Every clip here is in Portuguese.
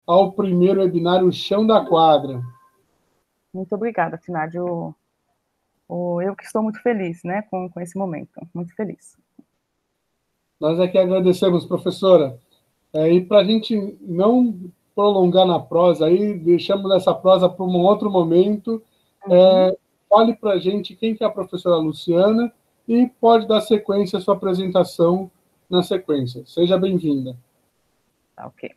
ao primeiro webinário Chão da Quadra. Muito obrigada, Finádio. Eu que estou muito feliz, né, com esse momento, muito feliz. Nós aqui agradecemos, professora. E para a gente não prolongar na prosa, aí deixamos essa prosa para um outro momento. Fale para a gente quem que é a professora Luciana e pode dar sequência à sua apresentação na sequência. Seja bem-vinda. Tá, ok.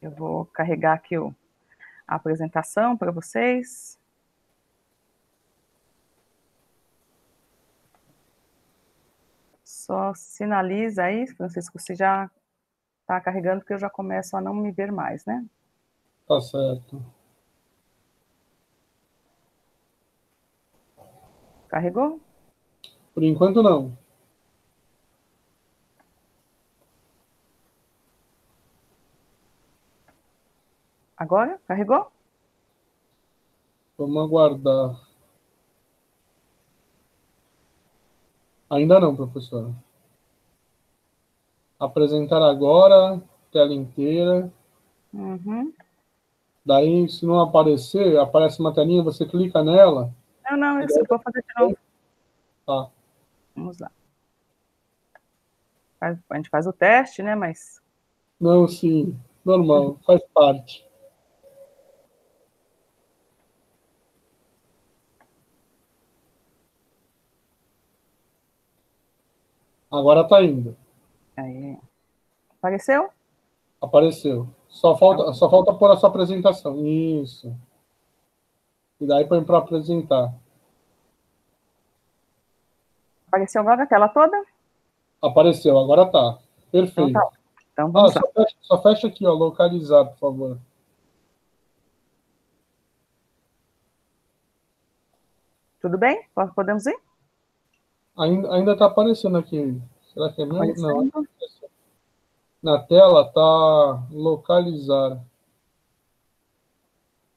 Eu vou carregar aqui a apresentação para vocês. Só sinaliza aí, Francisco, se já está carregando, porque eu já começo a não me ver mais, né? Tá certo. Carregou? Por enquanto, não. Agora? Carregou? Vamos aguardar. Ainda não, professora. Apresentar agora, tela inteira. Uhum. Daí, se não aparecer, aparece uma telinha, você clica nela. Não, eu vou fazer de novo. Tá. Vamos lá. A gente faz o teste, né, mas... Não, sim, normal, faz parte. Agora está indo. Aí. Apareceu? Apareceu. Só falta pôr a sua apresentação. Isso. E daí põe para apresentar. Apareceu agora a tela toda? Apareceu, agora tá. Perfeito. Então tá. Então vamos lá. Só fecha aqui, ó, localizar, por favor. Tudo bem? Podemos ir? Ainda está aparecendo aqui. Será que é meu? Aparecendo. Não. Na tela tá localizar.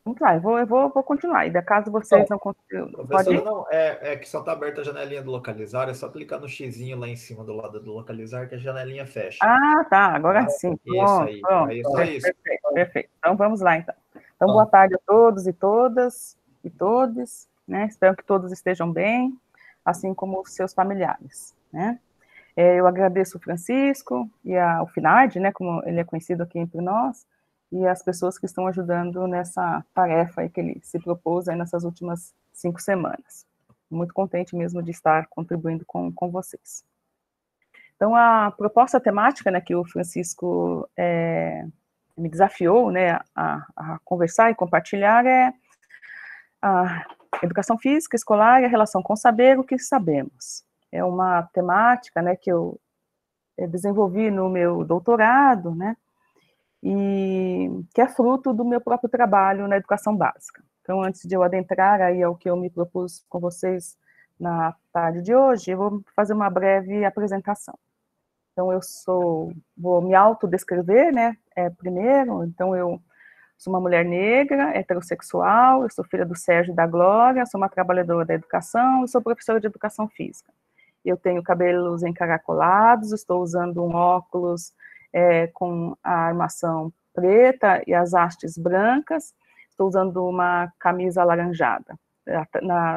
Vamos lá, eu vou continuar. E caso vocês não consigam. Pode ir? Não, é que só está aberta a janelinha do localizar, é só clicar no xizinho lá em cima do lado do localizar que a janelinha fecha. Ah, tá, agora sim. Isso aí. Pronto. Aí só isso. Perfeito. Então vamos lá, então. Então, boa tarde a todos e todas e todos, né? Espero que todos estejam bem, assim como os seus familiares, né? Eu agradeço o Francisco e o Finardi, né, como ele é conhecido aqui entre nós, e as pessoas que estão ajudando nessa tarefa aí que ele se propôs aí nessas últimas 5 semanas. Muito contente mesmo de estar contribuindo com vocês. Então, a proposta temática, né, que o Francisco me desafiou, né, a conversar e compartilhar é a educação física escolar e a relação com o saber, o que sabemos. É uma temática, né, que eu desenvolvi no meu doutorado, né, e que é fruto do meu próprio trabalho na educação básica. Então, antes de eu adentrar aí ao que eu me propus com vocês na tarde de hoje, eu vou fazer uma breve apresentação. Então, vou me autodescrever, né, primeiro. Então, eu sou uma mulher negra, heterossexual, eu sou filha do Sérgio e da Glória, sou uma trabalhadora da educação e sou professora de educação física. Eu tenho cabelos encaracolados, estou usando um óculos com a armação preta e as hastes brancas, estou usando uma camisa alaranjada.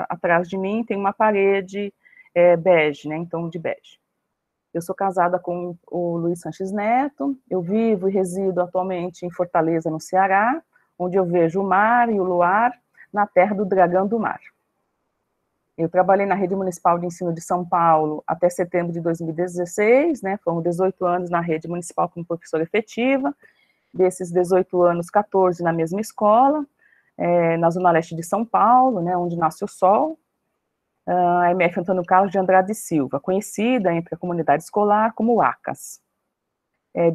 Atrás de mim tem uma parede bege, né, em tom de bege. Eu sou casada com o Luiz Sanches Neto, eu vivo e resido atualmente em Fortaleza, no Ceará, onde eu vejo o mar e o luar na terra do dragão do mar. Eu trabalhei na Rede Municipal de Ensino de São Paulo até setembro de 2016, né, foram 18 anos na Rede Municipal como professora efetiva, desses 18 anos, 14 na mesma escola, na Zona Leste de São Paulo, né, onde nasce o sol, a MF Antônio Carlos de Andrade e Silva, conhecida entre a comunidade escolar como ACAS.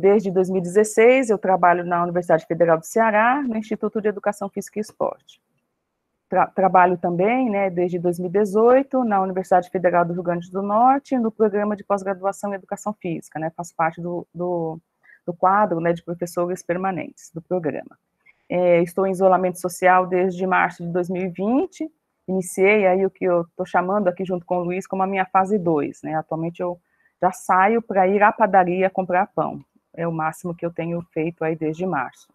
Desde 2016, eu trabalho na Universidade Federal do Ceará, no Instituto de Educação Física e Esporte. Trabalho também, né, desde 2018, na Universidade Federal do Rio Grande do Norte, no programa de pós-graduação em Educação Física, né, faço parte do quadro, né, de professores permanentes do programa. Estou em isolamento social desde março de 2020, iniciei aí o que eu estou chamando aqui junto com o Luiz como a minha fase 2, né, atualmente eu já saio para ir à padaria comprar pão, é o máximo que eu tenho feito aí desde março.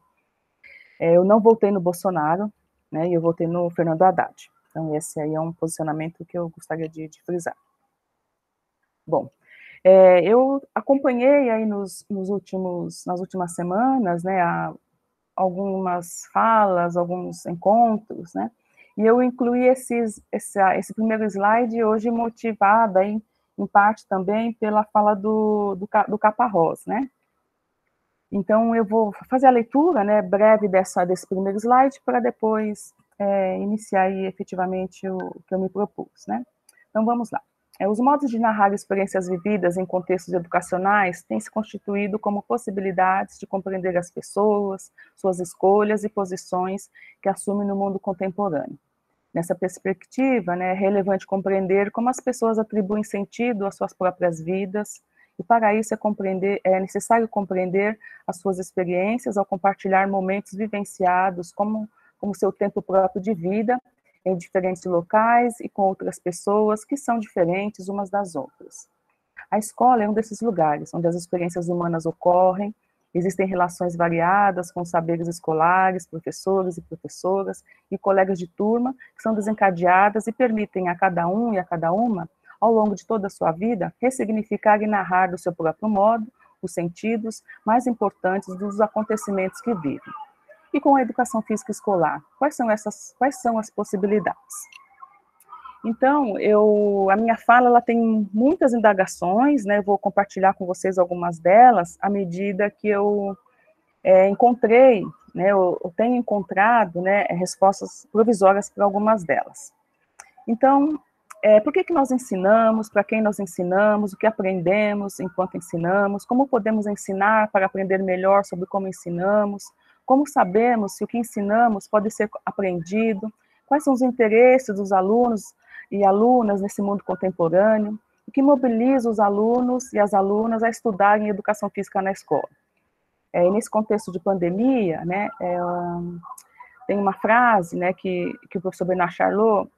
Eu não votei no Bolsonaro, né, e eu votei no Fernando Haddad. Então, esse aí é um posicionamento que eu gostaria de frisar. Bom, eu acompanhei aí nas últimas semanas, né, algumas falas, alguns encontros, né, e eu incluí esse primeiro slide hoje motivada em parte também pela fala do Caparrós, né. Então, eu vou fazer a leitura, né, breve desse primeiro slide para depois iniciar aí, efetivamente o que eu me propus, né. Então, vamos lá. Os modos de narrar experiências vividas em contextos educacionais têm se constituído como possibilidades de compreender as pessoas, suas escolhas e posições que assumem no mundo contemporâneo. Nessa perspectiva, né, é relevante compreender como as pessoas atribuem sentido às suas próprias vidas, e para isso é necessário compreender as suas experiências ao compartilhar momentos vivenciados como seu tempo próprio de vida, em diferentes locais e com outras pessoas que são diferentes umas das outras. A escola é um desses lugares onde as experiências humanas ocorrem, existem relações variadas com saberes escolares, professores e professoras e colegas de turma que são desencadeadas e permitem a cada um e a cada uma, ao longo de toda a sua vida, ressignificar e narrar do seu próprio modo os sentidos mais importantes dos acontecimentos que vivem. E com a educação física escolar, quais são as possibilidades? Então, a minha fala ela tem muitas indagações, né? Eu vou compartilhar com vocês algumas delas à medida que eu encontrei, né? Eu tenho encontrado, né, respostas provisórias para algumas delas. Então, por que nós ensinamos, para quem nós ensinamos, o que aprendemos enquanto ensinamos, como podemos ensinar para aprender melhor sobre como ensinamos, como sabemos se o que ensinamos pode ser aprendido, quais são os interesses dos alunos e alunas nesse mundo contemporâneo, o que mobiliza os alunos e as alunas a estudarem educação física na escola. E nesse contexto de pandemia, né, tem uma frase, né, que o professor Bernard Charlot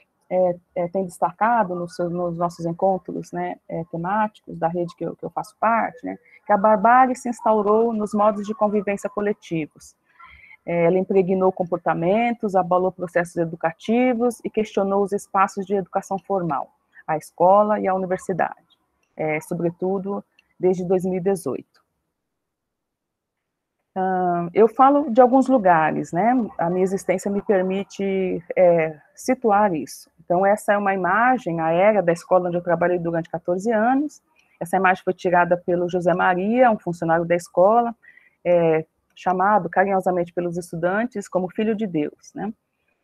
tem destacado nos nossos encontros, né, temáticos da rede que eu faço parte, né, que a barbárie se instaurou nos modos de convivência coletivos. Ela impregnou comportamentos, abalou processos educativos e questionou os espaços de educação formal, a escola e a universidade, sobretudo desde 2018. Eu falo de alguns lugares, né? A minha existência me permite situar isso. Então, essa é uma imagem aérea da escola onde eu trabalhei durante 14 anos. Essa imagem foi tirada pelo José Maria, um funcionário da escola, chamado carinhosamente pelos estudantes como filho de Deus, né?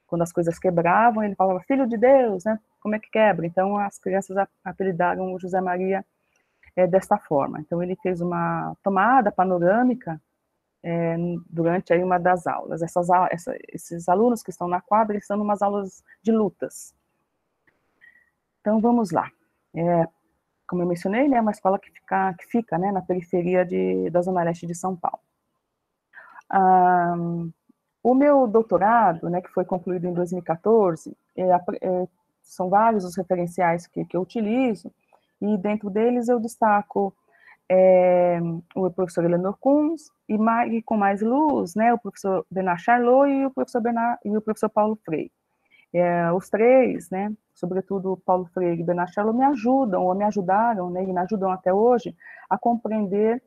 Quando as coisas quebravam, ele falava, filho de Deus, né? Como é que quebra? Então, as crianças apelidaram o José Maria desta forma. Então, ele fez uma tomada panorâmica durante aí uma das aulas. Esses alunos que estão na quadra, eles estão em umas aulas de lutas. Então, vamos lá. Como eu mencionei, né, é uma escola que fica né, na periferia da Zona Leste de São Paulo. O meu doutorado, né, que foi concluído em 2014, são vários os referenciais que eu utilizo, e dentro deles eu destaco o professor Eleanor Kunz, e com mais luz, né, o professor Bernard Charlot e o professor Paulo Freire. Os três, né, sobretudo Paulo Freire e Bernard Charlot, me ajudaram, né, e me ajudam até hoje, a compreender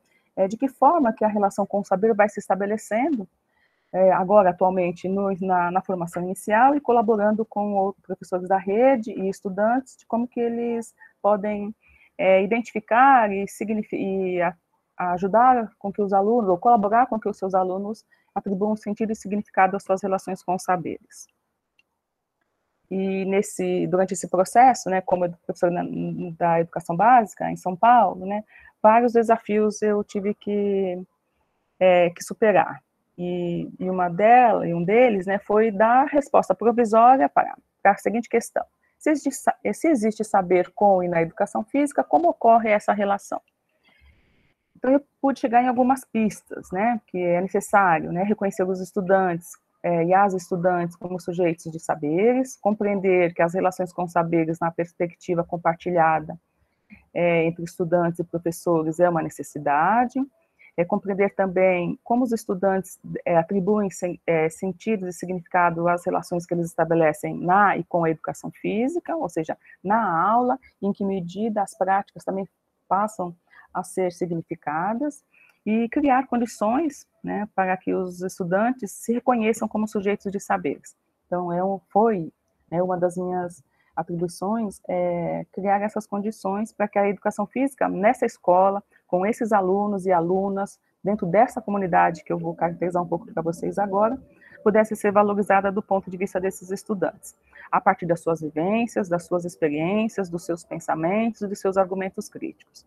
de que forma que a relação com o saber vai se estabelecendo, agora, atualmente, na formação inicial, e colaborando com outros professores da rede e estudantes, de como que eles podem identificar e ajudar com que os alunos, ou colaborar com que os seus alunos atribuam sentido e significado às suas relações com os saberes. E durante esse processo, né, como professor da educação básica em São Paulo, né, vários desafios eu tive que superar. E um deles, né, foi dar resposta provisória para a seguinte questão: se existe saber com e na educação física, como ocorre essa relação? Então, eu pude chegar em algumas pistas, né, que é necessário, né, reconhecer os estudantes e as estudantes como sujeitos de saberes, compreender que as relações com saberes na perspectiva compartilhada entre estudantes e professores é uma necessidade, compreender também como os estudantes atribuem sentido e significado às relações que eles estabelecem na e com a educação física, ou seja, na aula, em que medida as práticas também passam a ser significadas, e criar condições, né, para que os estudantes se reconheçam como sujeitos de saberes. Então, foi uma das minhas atribuições, criar essas condições para que a educação física, nessa escola, com esses alunos e alunas, dentro dessa comunidade que eu vou caracterizar um pouco para vocês agora, pudesse ser valorizada do ponto de vista desses estudantes, a partir das suas vivências, das suas experiências, dos seus pensamentos e dos seus argumentos críticos.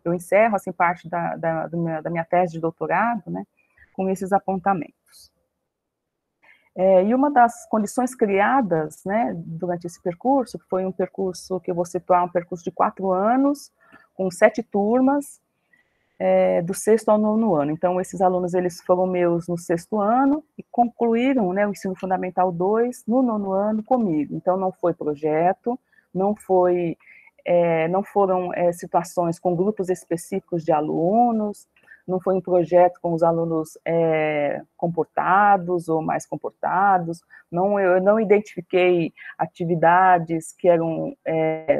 Eu encerro, assim, parte da minha tese de doutorado, né, com esses apontamentos. E uma das condições criadas, né, durante esse percurso, que foi um percurso que eu vou situar, um percurso de 4 anos, com 7 turmas, do 6º ao 9º ano. Então, esses alunos, eles foram meus no 6º ano e concluíram, né, o ensino fundamental 2 no 9º ano comigo. Então, não foi projeto, não foram situações com grupos específicos de alunos, não foi um projeto com os alunos comportados ou mais comportados, eu não identifiquei atividades que eram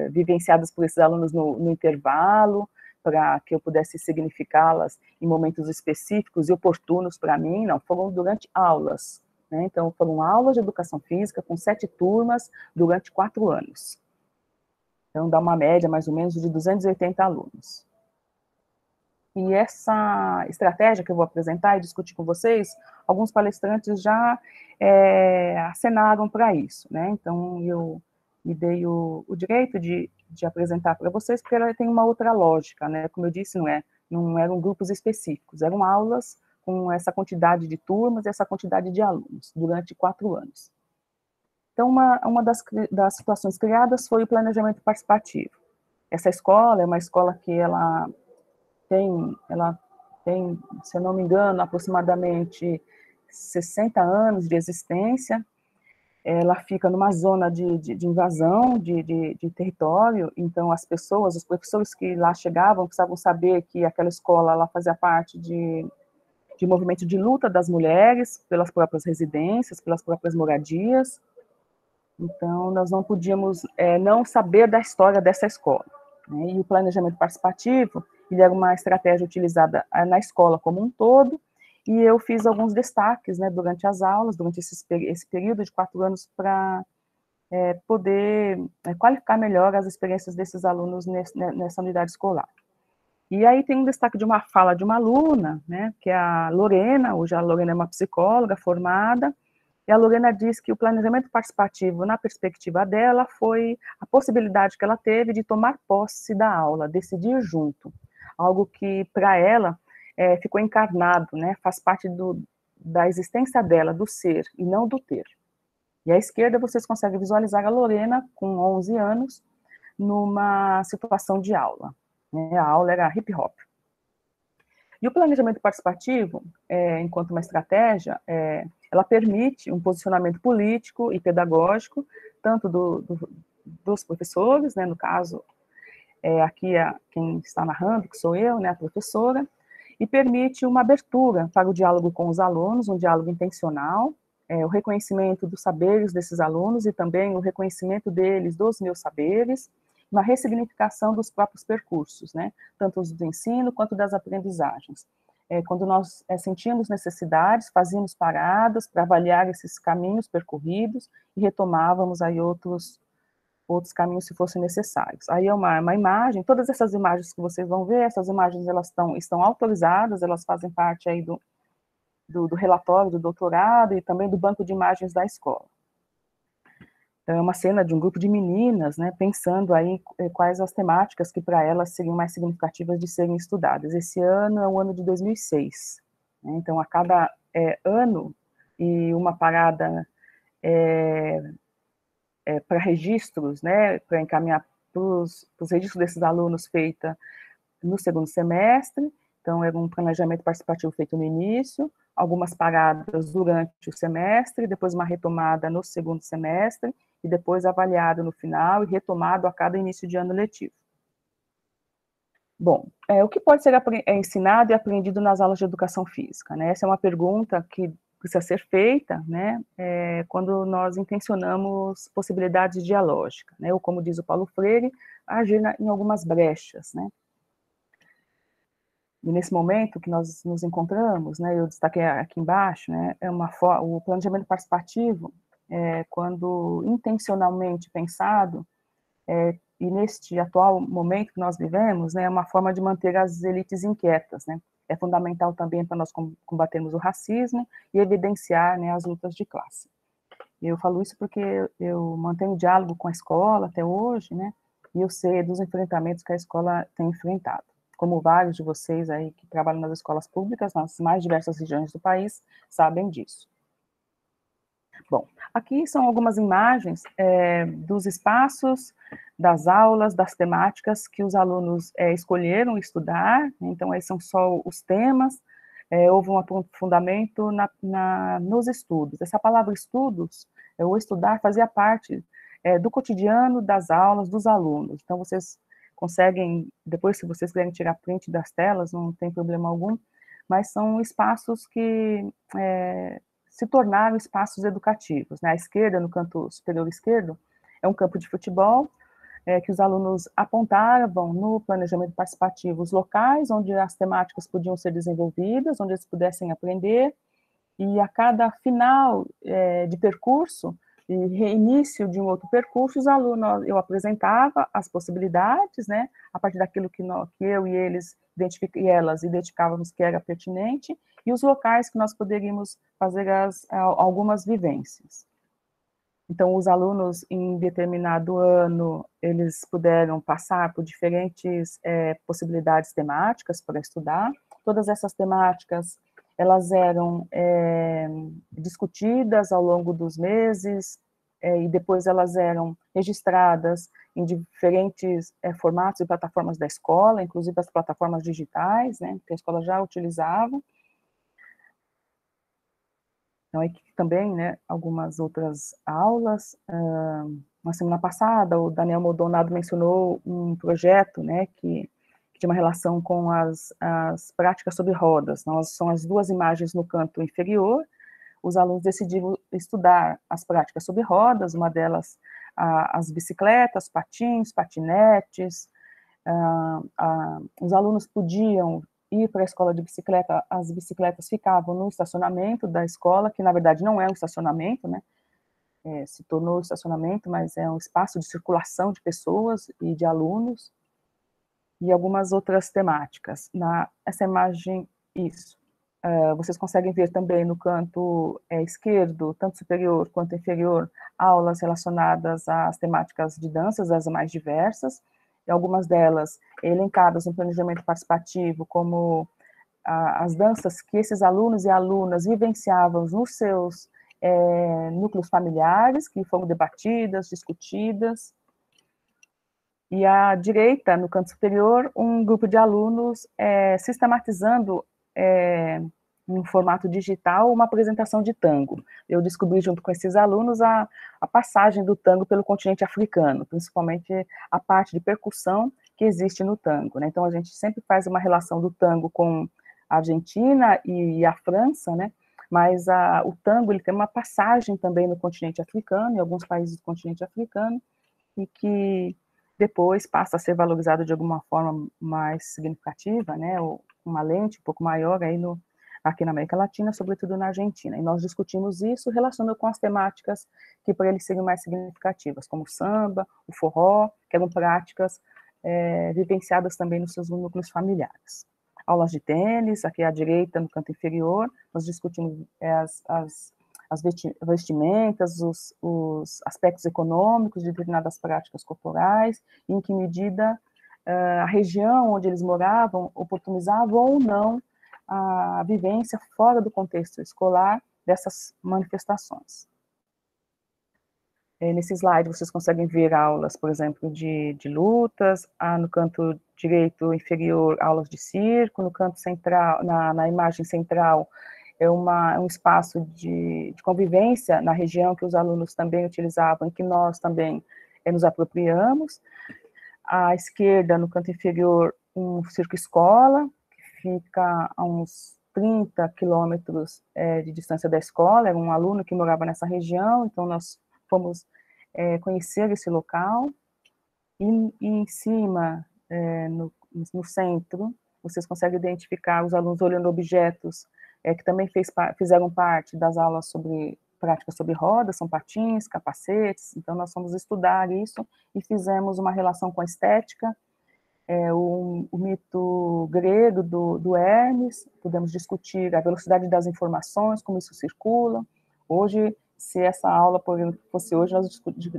vivenciadas por esses alunos no intervalo, para que eu pudesse significá-las em momentos específicos e oportunos para mim, não, foram durante aulas, né? Então, foram aulas de educação física com 7 turmas durante 4 anos. Então, dá uma média, mais ou menos, de 280 alunos. E essa estratégia que eu vou apresentar e discutir com vocês, alguns palestrantes já acenaram para isso, né? Então, eu me dei o direito de apresentar para vocês, porque ela tem uma outra lógica, né? Como eu disse, não eram grupos específicos, eram aulas com essa quantidade de turmas e essa quantidade de alunos, durante 4 anos. Então, uma das situações criadas foi o planejamento participativo. Essa escola é uma escola que ela tem, se eu não me engano, aproximadamente 60 anos de existência. Ela fica numa zona de invasão de território, então as pessoas, os professores que lá chegavam, precisavam saber que aquela escola ela fazia parte de movimento de luta das mulheres, pelas próprias residências, pelas próprias moradias. Então, nós não podíamos não saber da história dessa escola, né? E o planejamento participativo, ele era uma estratégia utilizada na escola como um todo, e eu fiz alguns destaques, né, durante as aulas, durante esse período de 4 anos, para poder qualificar melhor as experiências desses alunos nessa unidade escolar. E aí tem um destaque de uma fala de uma aluna, né, que é a Lorena. Hoje a Lorena é uma psicóloga formada, e a Lorena diz que o planejamento participativo, na perspectiva dela, foi a possibilidade que ela teve de tomar posse da aula, decidir junto, algo que, para ela, ficou encarnado, né, faz parte da existência dela, do ser, e não do ter. E à esquerda vocês conseguem visualizar a Lorena, com 11 anos, numa situação de aula, né? A aula era hip hop. E o planejamento participativo, enquanto uma estratégia, ela permite um posicionamento político e pedagógico, tanto dos professores, né, no caso, aqui quem está narrando, que sou eu, né, a professora, e permite uma abertura para o diálogo com os alunos, um diálogo intencional, o reconhecimento dos saberes desses alunos e também o reconhecimento deles dos meus saberes, uma ressignificação dos próprios percursos, né, tanto os do ensino quanto das aprendizagens. Quando nós sentíamos necessidades, fazíamos paradas para avaliar esses caminhos percorridos e retomávamos aí outros caminhos se fossem necessários. Aí é uma imagem, todas essas imagens que vocês vão ver, essas imagens elas estão autorizadas, elas fazem parte aí do relatório do doutorado e também do banco de imagens da escola. Então, é uma cena de um grupo de meninas, né, pensando aí quais as temáticas que para elas seriam mais significativas de serem estudadas. Esse ano é o ano de 2006, né, então a cada ano e uma parada para registros, né, para encaminhar para os registros desses alunos feita no 2º semestre, então era um planejamento participativo feito no início, algumas paradas durante o semestre, depois uma retomada no 2º semestre, e depois avaliado no final e retomado a cada início de ano letivo. Bom, o que pode ser ensinado e aprendido nas aulas de educação física, né? Essa é uma pergunta que precisa ser feita, né, quando nós intencionamos possibilidades dialógicas, né, ou como diz o Paulo Freire, agir em algumas brechas, né. E nesse momento que nós nos encontramos, né, eu destaquei aqui embaixo, né, o planejamento participativo, quando intencionalmente pensado, e neste atual momento que nós vivemos, né, é uma forma de manter as elites inquietas, né. É fundamental também para nós combatermos o racismo e evidenciar, né, as lutas de classe. Eu falo isso porque eu mantenho diálogo com a escola até hoje, né, e eu sei dos enfrentamentos que a escola tem enfrentado. Como vários de vocês aí que trabalham nas escolas públicas, nas mais diversas regiões do país, sabem disso. Bom, aqui são algumas imagens dos espaços, das aulas, das temáticas que os alunos escolheram estudar, então esses são só os temas, houve um aprofundamento nos estudos. Essa palavra estudos, ou estudar, fazia parte do cotidiano das aulas dos alunos, então vocês conseguem, depois se vocês quiserem tirar print das telas, não tem problema algum, mas são espaços que se tornaram espaços educativos, né? À esquerda, no canto superior esquerdo, é um campo de futebol, que os alunos apontavam no planejamento participativo os locais onde as temáticas podiam ser desenvolvidas, onde eles pudessem aprender, e a cada final de percurso, e reinício de um outro percurso, os alunos, eu apresentava as possibilidades, né, a partir daquilo que eu e eles e elas identificávamos que era pertinente, e os locais que nós poderíamos fazer algumas vivências. Então, os alunos, em determinado ano, eles puderam passar por diferentes possibilidades temáticas para estudar. Todas essas temáticas, elas eram discutidas ao longo dos meses, e depois elas eram registradas em diferentes formatos e plataformas da escola, inclusive as plataformas digitais, né, que a escola já utilizava. Então, aqui também, né, algumas outras aulas. Na semana passada, o Daniel Maldonado mencionou um projeto, né, que tinha uma relação com as práticas sobre rodas. Então, são as duas imagens no canto inferior. Os alunos decidiram estudar as práticas sobre rodas, uma delas as bicicletas, patins, patinetes. Os alunos podiam ir para a escola de bicicleta, as bicicletas ficavam no estacionamento da escola, que na verdade não é um estacionamento, né? Se tornou estacionamento, mas é um espaço de circulação de pessoas e de alunos, e algumas outras temáticas. Essa imagem, isso. Vocês conseguem ver também no canto esquerdo, tanto superior quanto inferior, aulas relacionadas às temáticas de danças, as mais diversas, e algumas delas elencadas no planejamento participativo, como as danças que esses alunos e alunas vivenciavam nos seus núcleos familiares, que foram debatidas, discutidas. E à direita, no canto superior, um grupo de alunos sistematizando em formato digital uma apresentação de tango. Eu descobri junto com esses alunos a passagem do tango pelo continente africano, principalmente a parte de percussão que existe no tango, né? Então a gente sempre faz uma relação do tango com a Argentina e a França, né? Mas o tango ele tem uma passagem também no continente africano, em alguns países do continente africano, e que depois passa a ser valorizado de alguma forma mais significativa, né? Ou uma lente um pouco maior aí aqui na América Latina, sobretudo na Argentina. E nós discutimos isso relacionando com as temáticas que para eles seriam mais significativas, como o samba, o forró, que eram práticas vivenciadas também nos seus núcleos familiares. Aulas de tênis, aqui à direita, no canto inferior, nós discutimos as vestimentas, os aspectos econômicos de determinadas práticas corporais, e em que medida a região onde eles moravam oportunizava ou não a vivência fora do contexto escolar dessas manifestações. Nesse slide vocês conseguem ver aulas, por exemplo, de lutas, no canto direito inferior, aulas de circo, no canto central, na imagem central, um espaço de convivência na região que os alunos também utilizavam e que nós também nos apropriamos. À esquerda, no canto inferior, um circo-escola, que fica a uns 30 quilômetros de distância da escola, era um aluno que morava nessa região, então nós fomos conhecer esse local, e em cima, no centro, vocês conseguem identificar os alunos olhando objetos que também fizeram parte das aulas sobre práticas sobre rodas, são patins, capacetes, então nós fomos estudar isso e fizemos uma relação com a estética, o mito grego do Hermes, pudemos discutir a velocidade das informações, como isso circula. Hoje, se essa aula fosse hoje, nós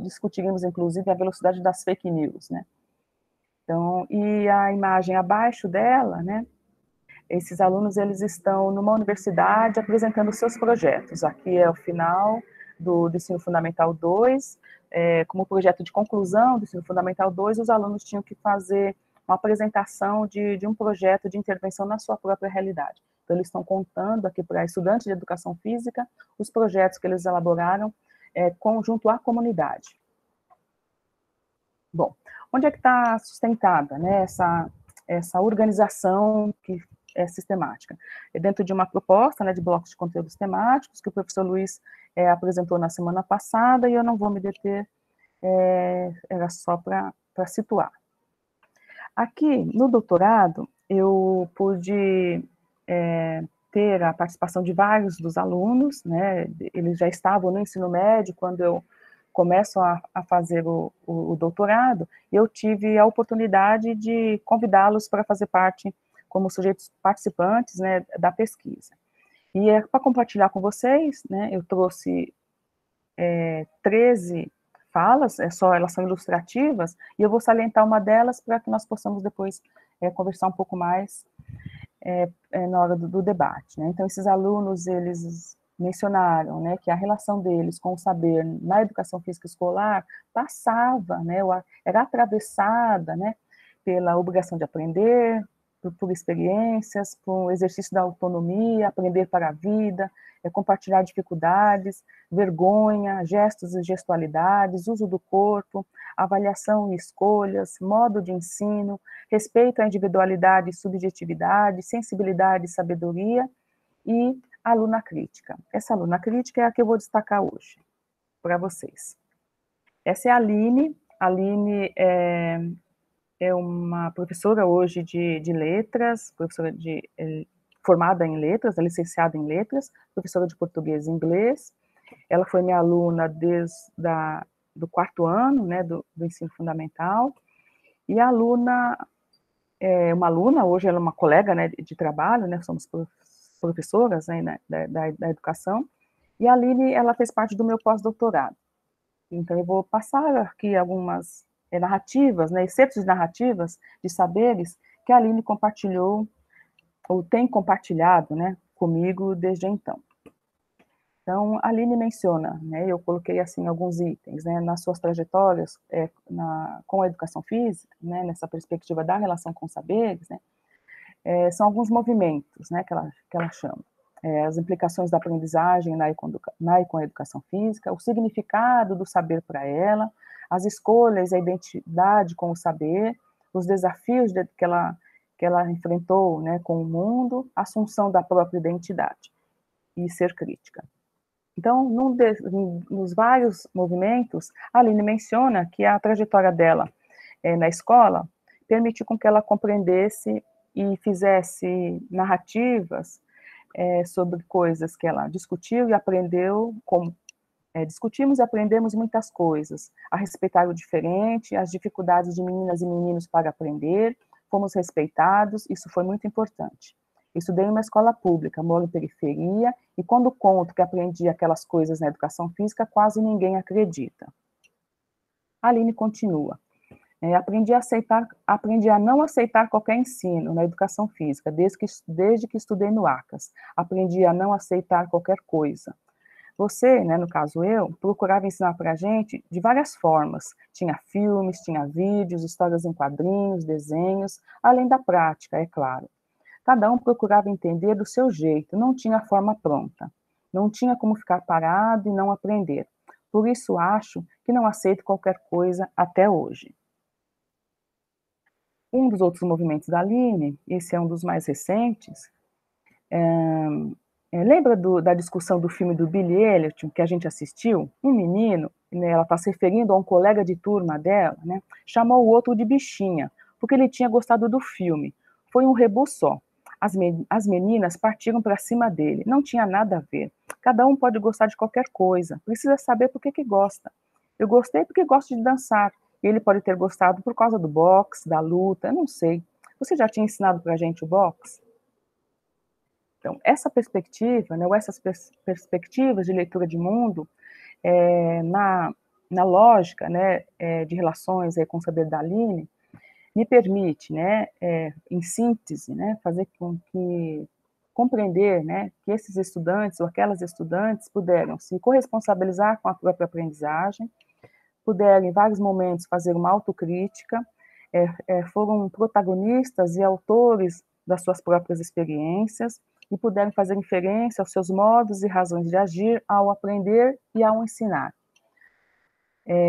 discutiríamos, inclusive, a velocidade das fake news, né? Então, e a imagem abaixo dela, né? Esses alunos, eles estão numa universidade apresentando seus projetos. Aqui é o final do Ensino Fundamental 2, como projeto de conclusão do Ensino Fundamental 2, os alunos tinham que fazer uma apresentação de um projeto de intervenção na sua própria realidade. Então, eles estão contando aqui para estudantes de educação física os projetos que eles elaboraram junto à comunidade. Bom, onde é que está sustentada, né, essa organização que é sistemática? É dentro de uma proposta, né, de blocos de conteúdos temáticos que o professor Luiz apresentou na semana passada, e eu não vou me deter, era só para situar. Aqui, no doutorado, eu pude ter a participação de vários dos alunos, né, eles já estavam no ensino médio quando eu começo a fazer o doutorado, e eu tive a oportunidade de convidá-los para fazer parte como sujeitos participantes, né, da pesquisa. E para compartilhar com vocês, né, eu trouxe 13 falas, elas são ilustrativas, e eu vou salientar uma delas para que nós possamos depois conversar um pouco mais na hora do debate, né? Então, esses alunos, eles mencionaram, né, que a relação deles com o saber na educação física escolar passava, né, era atravessada, né, pela obrigação de aprender, por experiências, por exercício da autonomia, aprender para a vida, compartilhar dificuldades, vergonha, gestos e gestualidades, uso do corpo, avaliação e escolhas, modo de ensino, respeito à individualidade e subjetividade, sensibilidade e sabedoria, e aluna crítica. Essa aluna crítica é a que eu vou destacar hoje para vocês. Essa é a Aline. A Aline é uma professora hoje de letras, professora formada em letras, é licenciada em letras, professora de português e inglês. Ela foi minha aluna desde do 4º ano, né, do ensino fundamental, e a aluna uma aluna, hoje ela é uma colega, né, de trabalho, né, somos professoras, né, da educação, e a Aline, ela fez parte do meu pós-doutorado. Então, eu vou passar aqui algumas narrativas, né, excertos de narrativas, de saberes, que a Aline compartilhou, ou tem compartilhado, né, comigo desde então. Então, a Aline menciona, né, eu coloquei assim alguns itens, né, nas suas trajetórias com a educação física, né, nessa perspectiva da relação com saberes, né, são alguns movimentos, né, que ela chama. As implicações da aprendizagem na e com a educação física, o significado do saber para ela, as escolhas e a identidade com o saber, os desafios que ela enfrentou, né, com o mundo, a assunção da própria identidade e ser crítica. Então, nos vários movimentos, a Aline menciona que a trajetória dela na escola permitiu com que ela compreendesse e fizesse narrativas sobre coisas que ela discutiu e aprendeu, discutimos e aprendemos muitas coisas, a respeitar o diferente, as dificuldades de meninas e meninos para aprender, fomos respeitados, isso foi muito importante. Estudei em uma escola pública, moro em periferia, e quando conto que aprendi aquelas coisas na educação física, quase ninguém acredita. A Aline continua. Aprendi a não aceitar qualquer ensino na educação física, desde que estudei no ACAS. Aprendi a não aceitar qualquer coisa. Você, né, no caso eu, procurava ensinar para a gente de várias formas. Tinha filmes, tinha vídeos, histórias em quadrinhos, desenhos, além da prática, é claro. Cada um procurava entender do seu jeito, não tinha forma pronta. Não tinha como ficar parado e não aprender. Por isso acho que não aceito qualquer coisa até hoje. Um dos outros movimentos da Aline, esse é um dos mais recentes, lembra da discussão do filme do Billy Elliot, que a gente assistiu? Um menino, né, ela está se referindo a um colega de turma dela, né, chamou o outro de bichinha, porque ele tinha gostado do filme. Foi um rebu só. As meninas partiram para cima dele, não tinha nada a ver. Cada um pode gostar de qualquer coisa, precisa saber por que gosta. Eu gostei porque gosto de dançar, e ele pode ter gostado por causa do boxe, da luta, eu não sei. Você já tinha ensinado para a gente o boxe? Então, essa perspectiva, né, ou essas perspectivas de leitura de mundo, na lógica, né, de relações com o saber da Aline, me permite, né, em síntese, né, fazer com que compreender, né, que esses estudantes ou aquelas estudantes puderam se corresponsabilizar com a própria aprendizagem, puderam, em vários momentos, fazer uma autocrítica, foram protagonistas e autores das suas próprias experiências e puderam fazer inferência aos seus modos e razões de agir ao aprender e ao ensinar.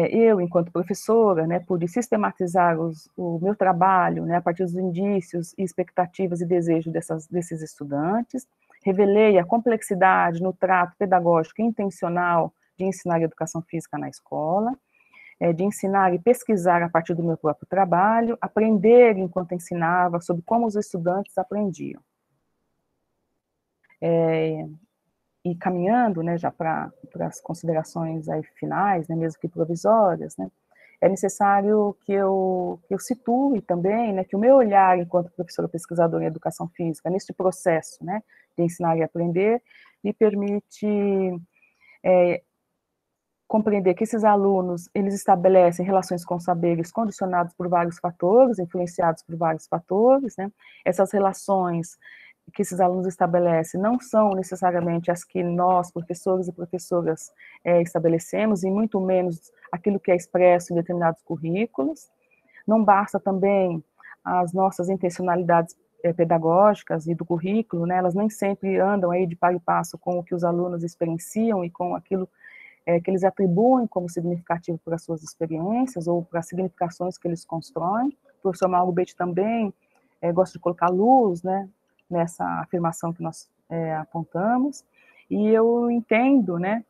Eu, enquanto professora, né, pude sistematizar o meu trabalho, né, a partir dos indícios, expectativas e desejos desses estudantes, revelei a complexidade no trato pedagógico intencional de ensinar educação física na escola, de ensinar e pesquisar a partir do meu próprio trabalho, aprender enquanto ensinava sobre como os estudantes aprendiam. E caminhando, né, já para as considerações aí finais, né, mesmo que provisórias, né, é necessário que eu situe também, né, que o meu olhar enquanto professora pesquisadora em educação física, neste processo, né, de ensinar e aprender, me permite compreender que esses alunos, eles estabelecem relações com saberes condicionados por vários fatores, influenciados por vários fatores, né? Essas relações que esses alunos estabelecem não são necessariamente as que nós, professores e professoras, estabelecemos, e muito menos aquilo que é expresso em determinados currículos. Não basta também as nossas intencionalidades pedagógicas e do currículo, né? Elas nem sempre andam aí de par e passo com o que os alunos experienciam e com aquilo que eles atribuem como significativo para as suas experiências ou para as significações que eles constroem. O professor Mauro Betti também gosta de colocar luz, né, nessa afirmação que nós apontamos, e eu entendo, né,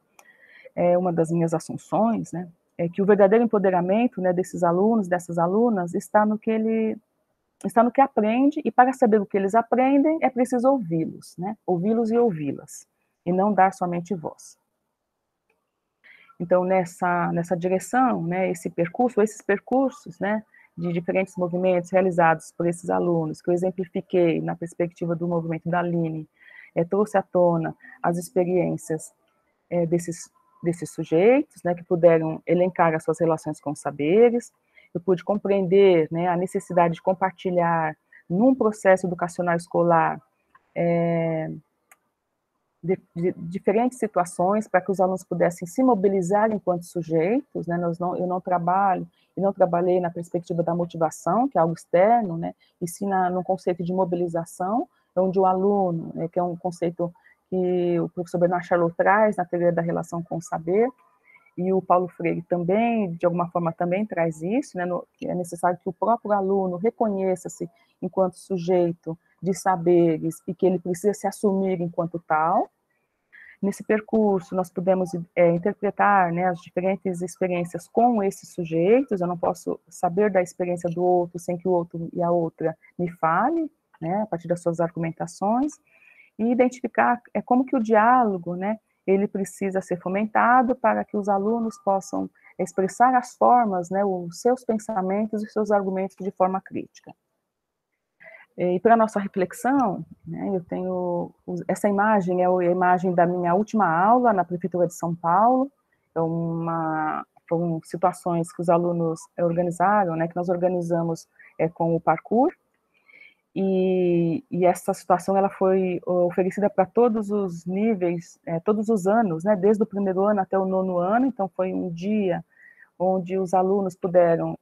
uma das minhas assunções, né, é que o verdadeiro empoderamento, né, desses alunos, dessas alunas, está no que aprende, e para saber o que eles aprendem, é preciso ouvi-los, né, ouvi-los e ouvi-las, e não dar somente voz. Então, nessa direção, né, esses percursos, né, de diferentes movimentos realizados por esses alunos, que eu exemplifiquei na perspectiva do movimento da Aline, trouxe à tona as experiências desses sujeitos, né, que puderam elencar as suas relações com os saberes. Eu pude compreender, né, a necessidade de compartilhar num processo educacional escolar de diferentes situações para que os alunos pudessem se mobilizar enquanto sujeitos, né? Eu não trabalhei na perspectiva da motivação, que é algo externo, né? E sim no conceito de mobilização, onde o aluno, né, que é um conceito que o professor Bernard Charlot traz na teoria da relação com o saber, e o Paulo Freire também, de alguma forma, também traz isso, né, que é necessário que o próprio aluno reconheça-se enquanto sujeito de saberes e que ele precisa se assumir enquanto tal. Nesse percurso, nós podemos interpretar, né, as diferentes experiências com esses sujeitos. Eu não posso saber da experiência do outro sem que o outro e a outra me fale, né, a partir das suas argumentações, e identificar como que o diálogo, né, ele precisa ser fomentado para que os alunos possam expressar as formas, né, os seus pensamentos e os seus argumentos de forma crítica. E para a nossa reflexão, né, eu tenho essa imagem, é a imagem da minha última aula na Prefeitura de São Paulo. Foram situações que os alunos organizaram, né, que nós organizamos com o Parkour, e essa situação ela foi oferecida para todos os níveis, todos os anos, né, desde o primeiro ano até o 9º ano. Então foi um dia onde os alunos puderam,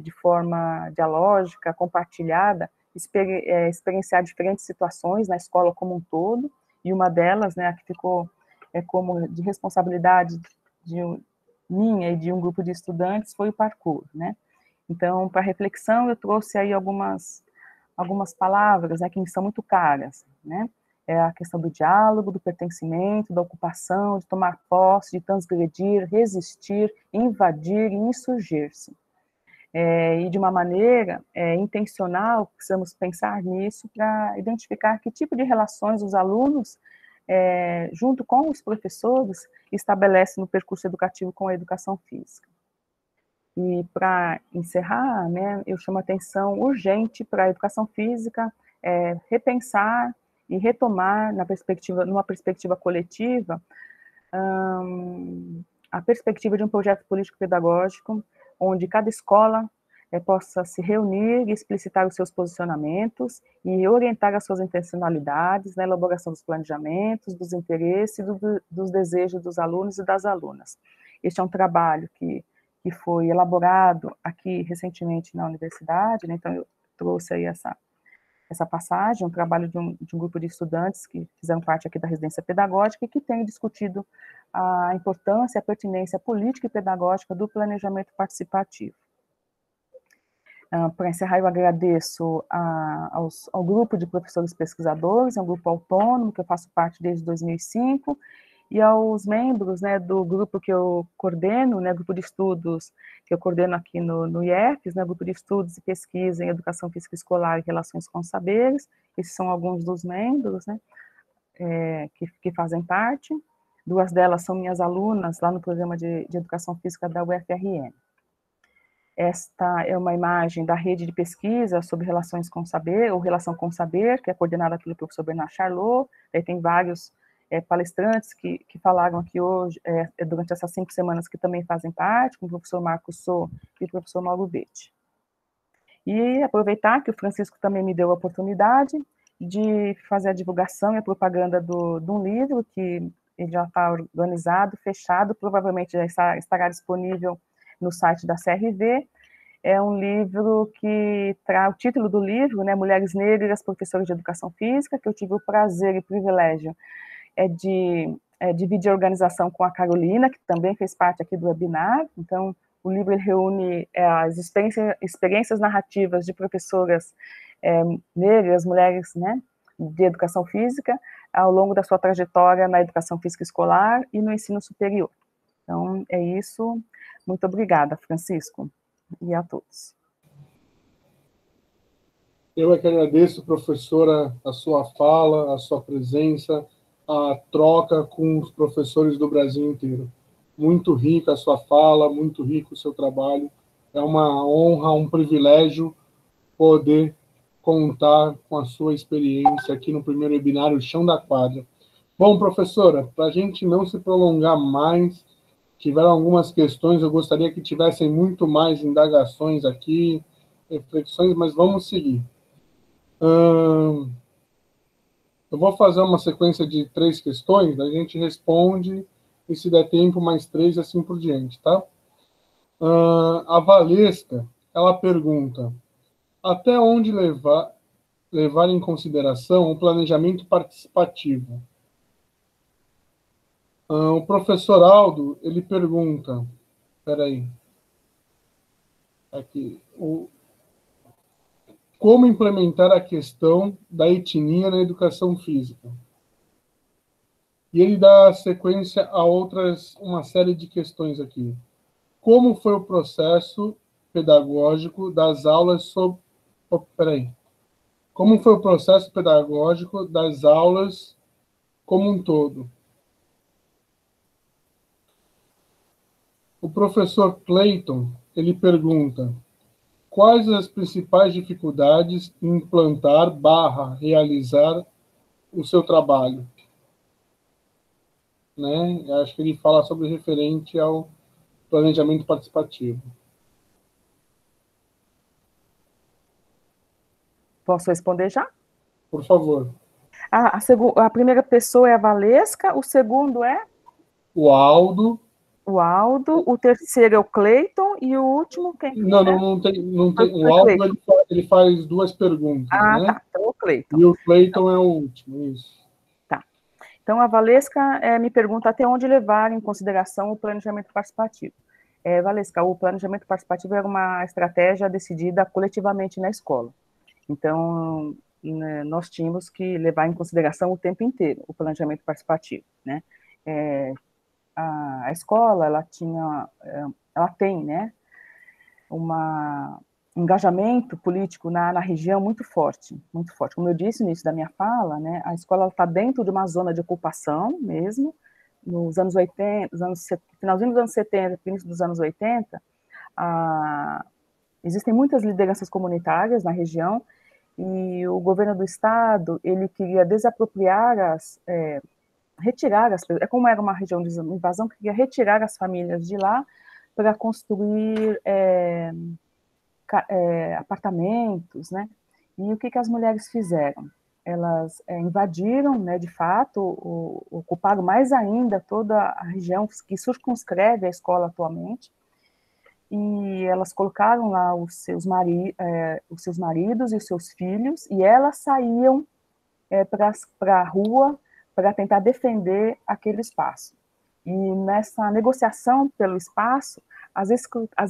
de forma dialógica, compartilhada, experienciar diferentes situações na escola como um todo, e uma delas, né, a que ficou como de responsabilidade minha e de um grupo de estudantes, foi o parkour, né? Então, para reflexão, eu trouxe aí algumas palavras, né, que me são muito caras, né? É a questão do diálogo, do pertencimento, da ocupação, de tomar posse, de transgredir, resistir, invadir e insurgir-se. E de uma maneira intencional, precisamos pensar nisso para identificar que tipo de relações os alunos, junto com os professores, estabelecem no percurso educativo com a educação física. E para encerrar, né, eu chamo a atenção urgente para a educação física repensar e retomar numa perspectiva coletiva, a perspectiva de um projeto político-pedagógico onde cada escola possa se reunir e explicitar os seus posicionamentos e orientar as suas intencionalidades na elaboração dos planejamentos, dos interesses e dos desejos dos alunos e das alunas. Este é um trabalho que foi elaborado aqui recentemente na universidade, né? Então eu trouxe aí essa passagem, um trabalho de um grupo de estudantes que fizeram parte aqui da residência pedagógica e que tem discutido a importância e a pertinência política e pedagógica do planejamento participativo. Para encerrar, eu agradeço ao grupo de professores pesquisadores, é um grupo autônomo que eu faço parte desde 2005, e aos membros, né, do grupo que eu coordeno, né, grupo de estudos que eu coordeno aqui no IEFES, né, grupo de estudos e pesquisa em educação física escolar e relações com saberes. Esses são alguns dos membros, né, que fazem parte. Duas delas são minhas alunas lá no programa de educação física da UFRN. Esta é uma imagem da rede de pesquisa sobre relações com saber, ou relação com saber, que é coordenada pelo professor Bernard Charlot. Aí tem vários palestrantes que falaram aqui hoje, durante essas 5 semanas, que também fazem parte, como o professor Marcos Sô e o professor Mauro Betti. E aproveitar que o Francisco também me deu a oportunidade de fazer a divulgação e a propaganda de um livro que ele já está organizado, fechado, provavelmente já estará disponível no site da CRV. É um livro que traz o título do livro, né, Mulheres Negras, Professoras de Educação Física, que eu tive o prazer e privilégio de dividir a organização com a Carolina, que também fez parte aqui do webinar. Então, o livro reúne as experiências narrativas de professoras negras, mulheres, né, de educação física, ao longo da sua trajetória na educação física escolar e no ensino superior. Então, é isso. Muito obrigada, Francisco, e a todos. Eu é que agradeço, professora, a sua fala, a sua presença, a troca com os professores do Brasil inteiro. Muito rica a sua fala, muito rico o seu trabalho. É uma honra, um privilégio poder contar com a sua experiência aqui no primeiro webinário Chão da Quadra. Bom, professora, para a gente não se prolongar mais, tiveram algumas questões, eu gostaria que tivessem muito mais indagações aqui, reflexões, mas vamos seguir. Eu vou fazer uma sequência de 3 questões, a gente responde, e se der tempo, mais 3 e assim por diante, tá? A Valesca, ela pergunta, até onde levar em consideração o planejamento participativo? O professor Aldo, ele pergunta, peraí, aqui, como implementar a questão da etnia na educação física? E ele dá sequência a uma série de questões aqui. Como foi o processo pedagógico das aulas sobre... Como foi o processo pedagógico das aulas como um todo? O professor Clayton, ele pergunta, quais as principais dificuldades em implantar / realizar o seu trabalho? Né? Acho que ele fala sobre referente ao planejamento participativo. Posso responder já? Por favor. A primeira pessoa é a Valesca, o segundo é? O Aldo. O Aldo, o terceiro é o Cleiton, e o último quem? Não tem. O Aldo, ele faz 2 perguntas, né? Tá, então o Cleiton. E o Cleiton é o último, isso. Tá. Então, a Valesca me pergunta até onde levar em consideração o planejamento participativo. Valesca, o planejamento participativo era uma estratégia decidida coletivamente na escola. Então, né, nós tínhamos que levar em consideração o tempo inteiro o planejamento participativo, né? A escola, ela tem, né, um engajamento político na região muito forte, muito forte. Como eu disse no início da minha fala, né, a escola está dentro de uma zona de ocupação mesmo. Nos anos 80, finalzinho dos anos 70, início dos anos 80, existem muitas lideranças comunitárias na região, e o governo do estado, ele queria desapropriar retirar as pessoas, como era uma região de invasão, queria retirar as famílias de lá para construir apartamentos, né? E o que as mulheres fizeram? Elas invadiram, né, de fato, ocuparam mais ainda toda a região que circunscreve a escola atualmente, e elas colocaram lá os seus maridos e os seus filhos, e elas saíam para a rua para tentar defender aquele espaço. E nessa negociação pelo espaço, as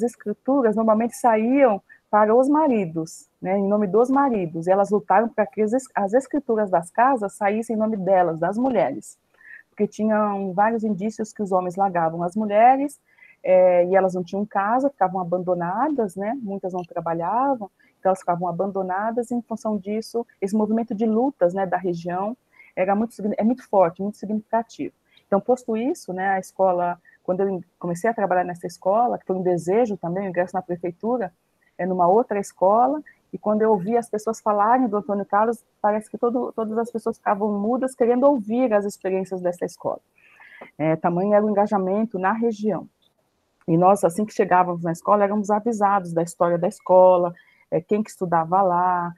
escrituras normalmente saíam para os maridos, né, em nome dos maridos, e elas lutaram para que as escrituras das casas saíssem em nome delas, das mulheres, porque tinham vários indícios que os homens largavam as mulheres, e elas não tinham casa, ficavam abandonadas, né, muitas não trabalhavam, então elas ficavam abandonadas, e em função disso, esse movimento de lutas, né, da região é muito forte, muito significativo. Então, posto isso, né, a escola, quando eu comecei a trabalhar nessa escola, que foi um desejo também, o ingresso na prefeitura, numa outra escola, e quando eu ouvi as pessoas falarem do Antônio Carlos, parece que todas as pessoas ficavam mudas, querendo ouvir as experiências dessa escola. Tamanho era o engajamento na região. E nós, assim que chegávamos na escola, éramos avisados da história da escola, quem que estudava lá,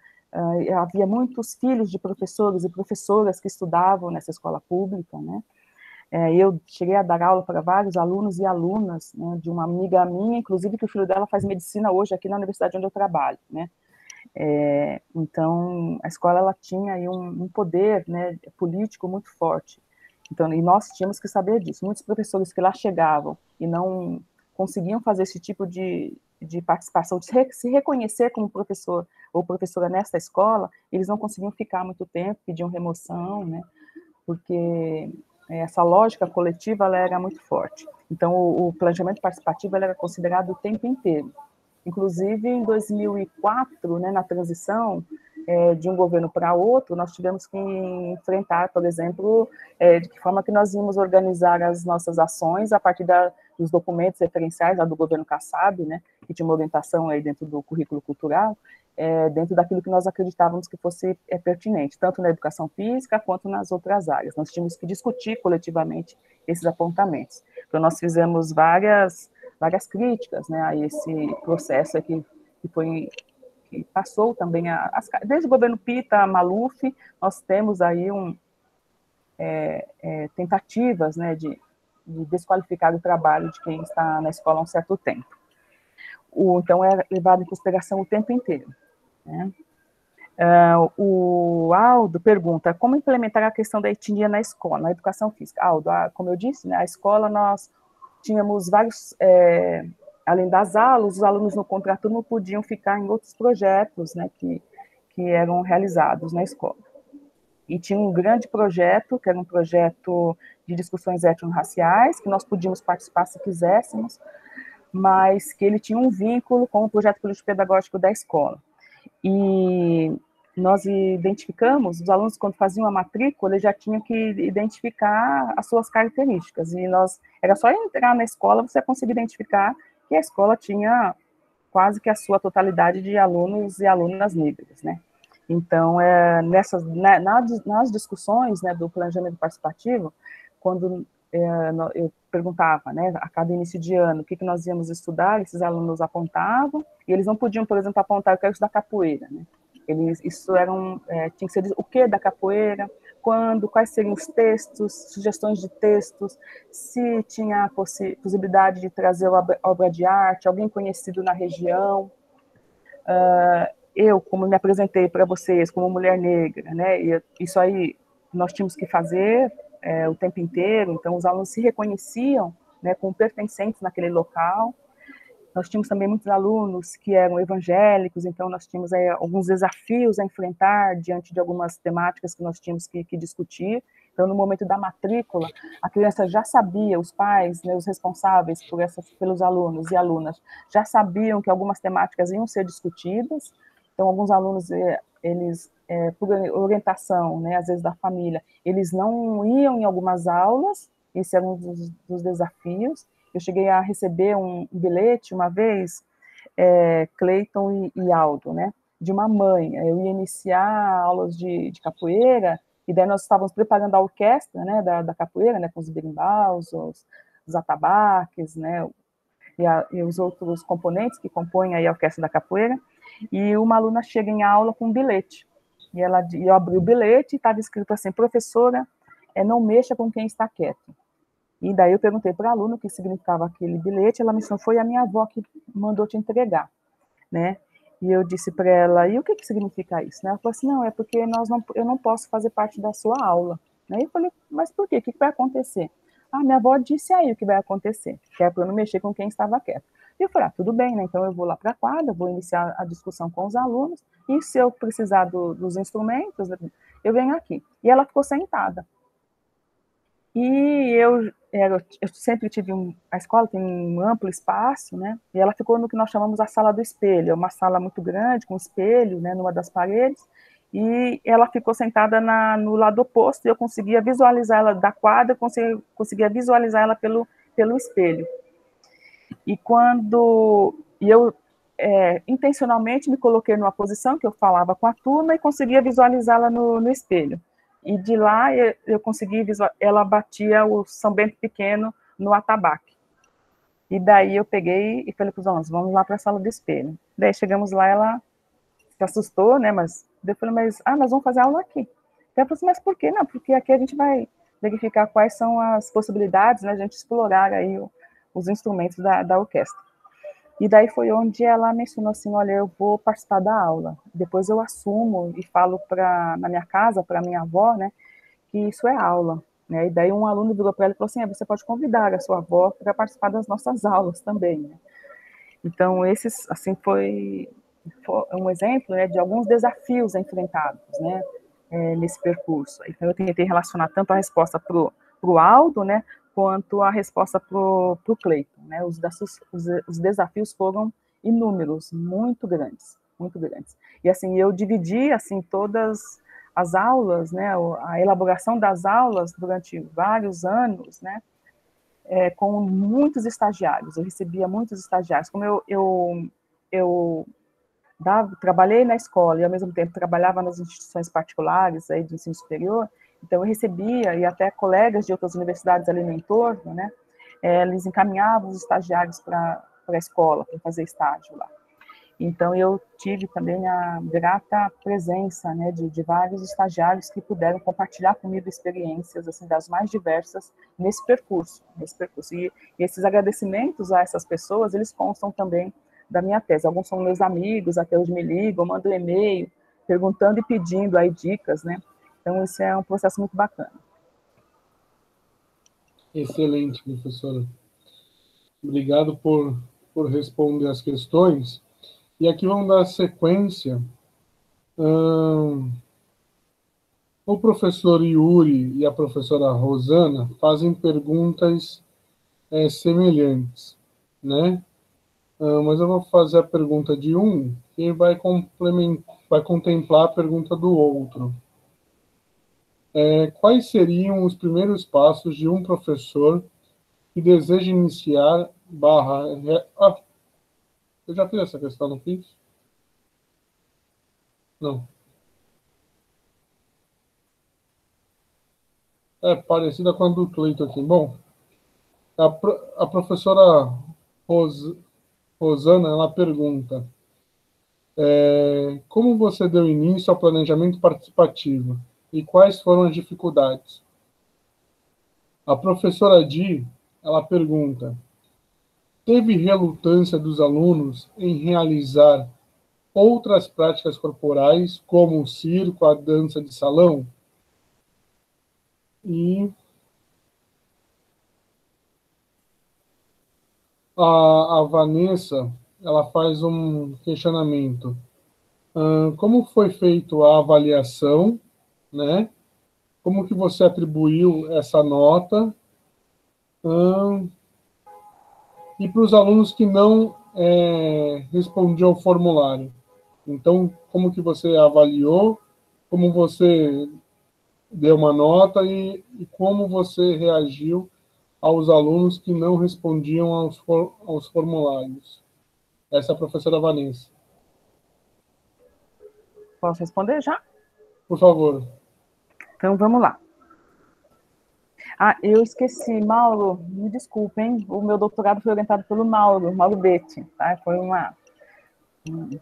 havia muitos filhos de professores e professoras que estudavam nessa escola pública, né? Eu cheguei a dar aula para vários alunos e alunas, né, de uma amiga minha, inclusive, que o filho dela faz medicina hoje aqui na universidade onde eu trabalho, né? Então, a escola, ela tinha aí um poder, né, político muito forte. Então, e nós tínhamos que saber disso. Muitos professores que lá chegavam e não conseguiam fazer esse tipo de participação, de se reconhecer como professor ou professora nessa escola, eles não conseguiam ficar muito tempo, pediam remoção, né? Porque essa lógica coletiva, ela era muito forte. Então, o planejamento participativo, ele era considerado o tempo inteiro. Inclusive, em 2004, né, na transição de um governo para outro, nós tivemos que enfrentar, por exemplo, de que forma que nós íamos organizar as nossas ações a partir dos documentos referenciais lá do governo Kassab, né, que tinha uma orientação aí dentro do currículo cultural, dentro daquilo que nós acreditávamos que fosse pertinente, tanto na educação física quanto nas outras áreas. Nós tínhamos que discutir coletivamente esses apontamentos. Então, nós fizemos várias críticas, né, a esse processo aqui que passou também, desde o governo Pita, Maluf, nós temos aí tentativas, né, de desqualificar o trabalho de quem está na escola há um certo tempo. Então, é levado em consideração o tempo inteiro, né? O Aldo pergunta, como implementar a questão da etnia na escola, na educação física? Aldo, como eu disse, né, a escola, nós tínhamos vários, além das aulas, os alunos no contraturno podiam ficar em outros projetos, né, que eram realizados na escola. E tinha um grande projeto, que era um projeto de discussões étnico-raciais, que nós podíamos participar se quiséssemos, mas que ele tinha um vínculo com o projeto político-pedagógico da escola. E nós identificamos, os alunos, quando faziam a matrícula, eles já tinham que identificar as suas características, e era só entrar na escola, você conseguir identificar que a escola tinha quase que a sua totalidade de alunos e alunas negras, né? Então, nas discussões, né, do planejamento participativo, quando eu perguntava, né, a cada início de ano, o que nós íamos estudar, esses alunos apontavam, e eles não podiam, por exemplo, apontar, eu quero estudar capoeira, né? Tinha que ser o que da capoeira, quando, quais seriam os textos, sugestões de textos, se tinha a possibilidade de trazer obra de arte, alguém conhecido na região. Eu, como me apresentei para vocês, como mulher negra, né, e isso aí nós tínhamos que fazer o tempo inteiro, então os alunos se reconheciam, né, como pertencentes naquele local, Nós tínhamos também muitos alunos que eram evangélicos, então nós tínhamos aí alguns desafios a enfrentar diante de algumas temáticas que nós tínhamos que discutir. Então, no momento da matrícula, a criança já sabia, os pais, né, os responsáveis pelos alunos e alunas, já sabiam que algumas temáticas iam ser discutidas. Então, alguns alunos, eles, por orientação, né, às vezes da família, eles não iam em algumas aulas, esse era um dos desafios. Eu cheguei a receber um bilhete uma vez, Cleiton e Aldo, né, de uma mãe. Eu ia iniciar aulas de capoeira, e daí nós estávamos preparando a orquestra, né, da capoeira, né, com os berimbaus, os atabaques, né, e os outros componentes que compõem aí a orquestra da capoeira, e uma aluna chega em aula com um bilhete, e eu abri o bilhete e estava escrito assim: professora, não mexa com quem está quieto. E daí eu perguntei para a aluna o que significava aquele bilhete, ela me ensinou, foi a minha avó que mandou te entregar, né? E eu disse para ela, e o que significa isso? Né? Ela falou assim, não, é porque eu não posso fazer parte da sua aula. Né? Eu falei, mas por quê? O que vai acontecer? Ah, minha avó disse aí o que vai acontecer, que é para eu não mexer com quem estava quieto. E eu falei, tudo bem, né? Então eu vou lá para a quadra, vou iniciar a discussão com os alunos, e se eu precisar dos instrumentos, eu venho aqui. E ela ficou sentada. E eu sempre tive a escola tem um amplo espaço, né? E ela ficou no que nós chamamos a sala do espelho, é uma sala muito grande com espelho, né, numa das paredes. E ela ficou sentada no lado oposto e eu conseguia visualizar ela da quadra, conseguia visualizar ela pelo espelho. E eu intencionalmente me coloquei numa posição que eu falava com a turma e conseguia visualizá-la no espelho. E de lá eu consegui visualizar, ela batia o São Bento pequeno no atabaque. E daí eu peguei e falei para os alunos, vamos lá para a sala do espelho. Daí chegamos lá, ela se assustou, né, mas eu falei, nós vamos fazer aula aqui. Ela falou assim, mas por quê? Não, porque aqui a gente vai verificar quais são as possibilidades, né, a gente explorar aí os instrumentos da orquestra. E daí foi onde ela mencionou assim, olha, eu vou participar da aula. Depois eu assumo e falo na minha casa, para minha avó, né, que isso é aula. Né? E daí um aluno virou para ela e falou assim, você pode convidar a sua avó para participar das nossas aulas também. Né? Então, esses, assim, foi um exemplo, né, de alguns desafios enfrentados, né, nesse percurso. Então, eu tentei relacionar tanto a resposta para o Aldo, né, quanto a resposta para o Cleiton. Né? Os desafios foram inúmeros, muito grandes, muito grandes. E, assim, eu dividi, assim, todas as aulas, né, a elaboração das aulas durante vários anos, né, com muitos estagiários. Eu recebia muitos estagiários. Como eu trabalhei na escola e, ao mesmo tempo, trabalhava nas instituições particulares aí de ensino superior, então eu recebia, e até colegas de outras universidades ali no entorno, né, eles encaminhavam os estagiários para a escola, para fazer estágio lá. Então, eu tive também a grata presença, né, de vários estagiários que puderam compartilhar comigo experiências, assim, das mais diversas nesse percurso. E esses agradecimentos a essas pessoas, eles constam também da minha tese. Alguns são meus amigos, até hoje me ligam, mandam e-mail, perguntando e pedindo aí dicas, né? Então, isso é um processo muito bacana. Excelente, professora. Obrigado por responder as questões. E aqui vamos dar sequência. O professor Yuri e a professora Rosana fazem perguntas semelhantes, né? Mas eu vou fazer a pergunta de um e vai contemplar a pergunta do outro. Quais seriam os primeiros passos de um professor que deseja iniciar eu já fiz essa questão, não fiz? Não. É parecida com a do Cleiton aqui. Bom, a professora Rosana, ela pergunta, como você deu início ao planejamento participativo e quais foram as dificuldades? A professora Di, ela pergunta, teve relutância dos alunos em realizar outras práticas corporais, como o circo, a dança de salão? E a Vanessa, ela faz um questionamento. Como foi feita a avaliação, né? Como que você atribuiu essa nota? E para os alunos que não respondiam ao formulário. Então, como que você avaliou? Como você deu uma nota e como você reagiu aos alunos que não respondiam aos formulários? Essa é a professora Vanessa. Posso responder já? Por favor. Então, vamos lá. Ah, eu esqueci, Mauro, me desculpe, hein? O meu doutorado foi orientado pelo Mauro Betti, tá? Foi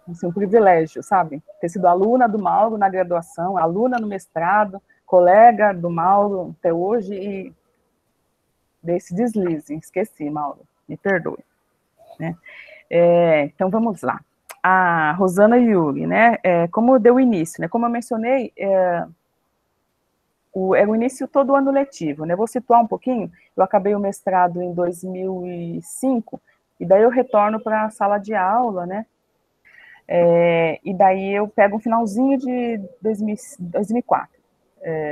assim, um privilégio, sabe? Ter sido aluna do Mauro na graduação, aluna no mestrado, colega do Mauro até hoje, e desse deslize, esqueci, Mauro, me perdoe, né? Então, vamos lá. A Rosana Yuri, né? Como deu início, né? Como eu mencionei, é o início todo ano letivo, né? Vou situar um pouquinho. Eu acabei o mestrado em 2005, e daí eu retorno para a sala de aula, né? E daí eu pego um finalzinho de 2004.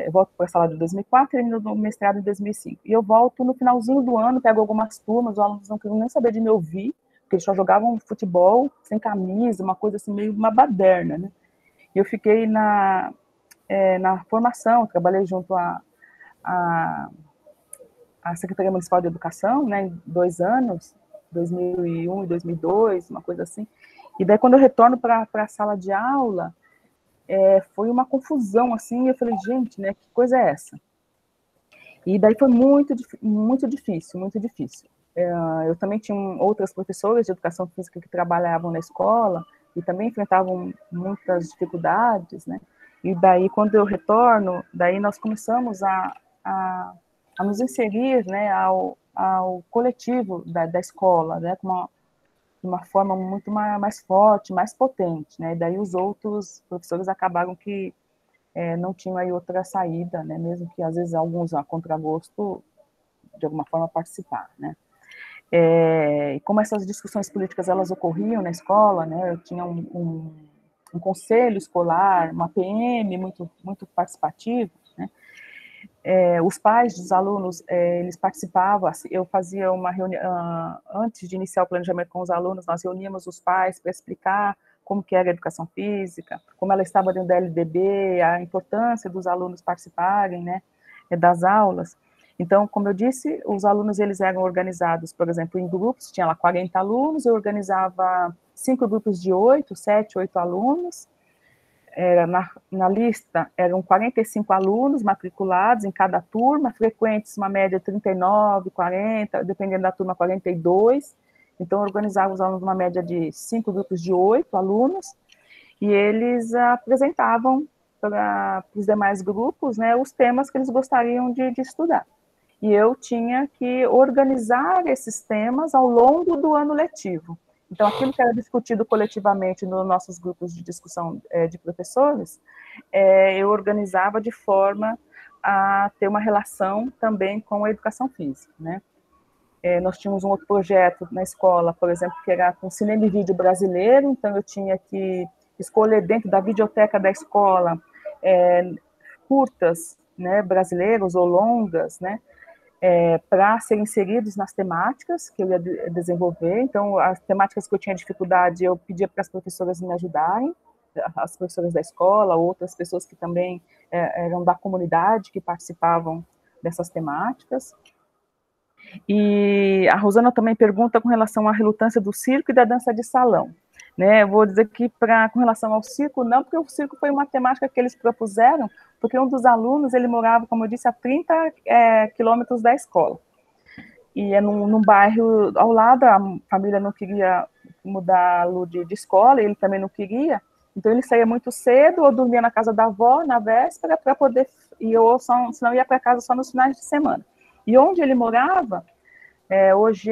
Eu volto para a sala de 2004 e termino o mestrado em 2005. E eu volto no finalzinho do ano, pego algumas turmas, os alunos não queriam nem saber de me ouvir, porque eles só jogavam futebol sem camisa, uma coisa assim, meio uma baderna, né? E eu fiquei na formação, trabalhei junto à Secretaria Municipal de Educação, né, em 2 anos, 2001 e 2002, uma coisa assim. E daí, quando eu retorno para a sala de aula, foi uma confusão, assim, eu falei, gente, né, que coisa é essa? E daí foi muito difícil, muito difícil. Eu também tinha outras professoras de educação física que trabalhavam na escola e também enfrentavam muitas dificuldades, né? E daí, quando eu retorno, daí nós começamos a nos inserir, né, ao coletivo da escola, né, de uma forma muito mais forte, mais potente, né? E daí os outros professores acabaram que não tinham aí outra saída, né? Mesmo que às vezes alguns a contragosto de alguma forma participar, né? E como essas discussões políticas elas ocorriam na escola, né? Eu tinha um conselho escolar, uma PM muito participativo, né? Os pais dos alunos, eles participavam, assim, eu fazia uma reunião, antes de iniciar o planejamento com os alunos, nós reuníamos os pais para explicar como que era a educação física, como ela estava dentro da LDB, a importância dos alunos participarem, né, das aulas. Então, como eu disse, os alunos eles eram organizados, por exemplo, em grupos, tinha lá 40 alunos, eu organizava 5 grupos de 8, 7, 8 alunos, na lista eram 45 alunos matriculados em cada turma, frequentes uma média de 39, 40, dependendo da turma, 42. Então, organizava os alunos numa média de 5 grupos de 8 alunos, e eles apresentavam para os demais grupos, né, os temas que eles gostariam de estudar. E eu tinha que organizar esses temas ao longo do ano letivo. Então, aquilo que era discutido coletivamente nos nossos grupos de discussão de professores, eu organizava de forma a ter uma relação também com a educação física, né? Nós tínhamos um outro projeto na escola, por exemplo, que era com cinema e vídeo brasileiro, então eu tinha que escolher dentro da videoteca da escola curtas, né, brasileiros ou longas, né, para serem inseridos nas temáticas que eu ia desenvolver. Então, as temáticas que eu tinha dificuldade, eu pedia para as professoras me ajudarem, as professoras da escola, outras pessoas que também eram da comunidade, que participavam dessas temáticas. E a Rosana também pergunta com relação à relutância do circo e da dança de salão. Né, eu vou dizer que com relação ao circo, não, porque o circo foi uma temática que eles propuseram, porque um dos alunos, ele morava, como eu disse, a 30 quilômetros da escola. E num bairro ao lado, a família não queria mudá-lo de escola, ele também não queria, então ele saía muito cedo, ou dormia na casa da avó, na véspera, para poder, senão ia para casa só nos finais de semana. E onde ele morava, hoje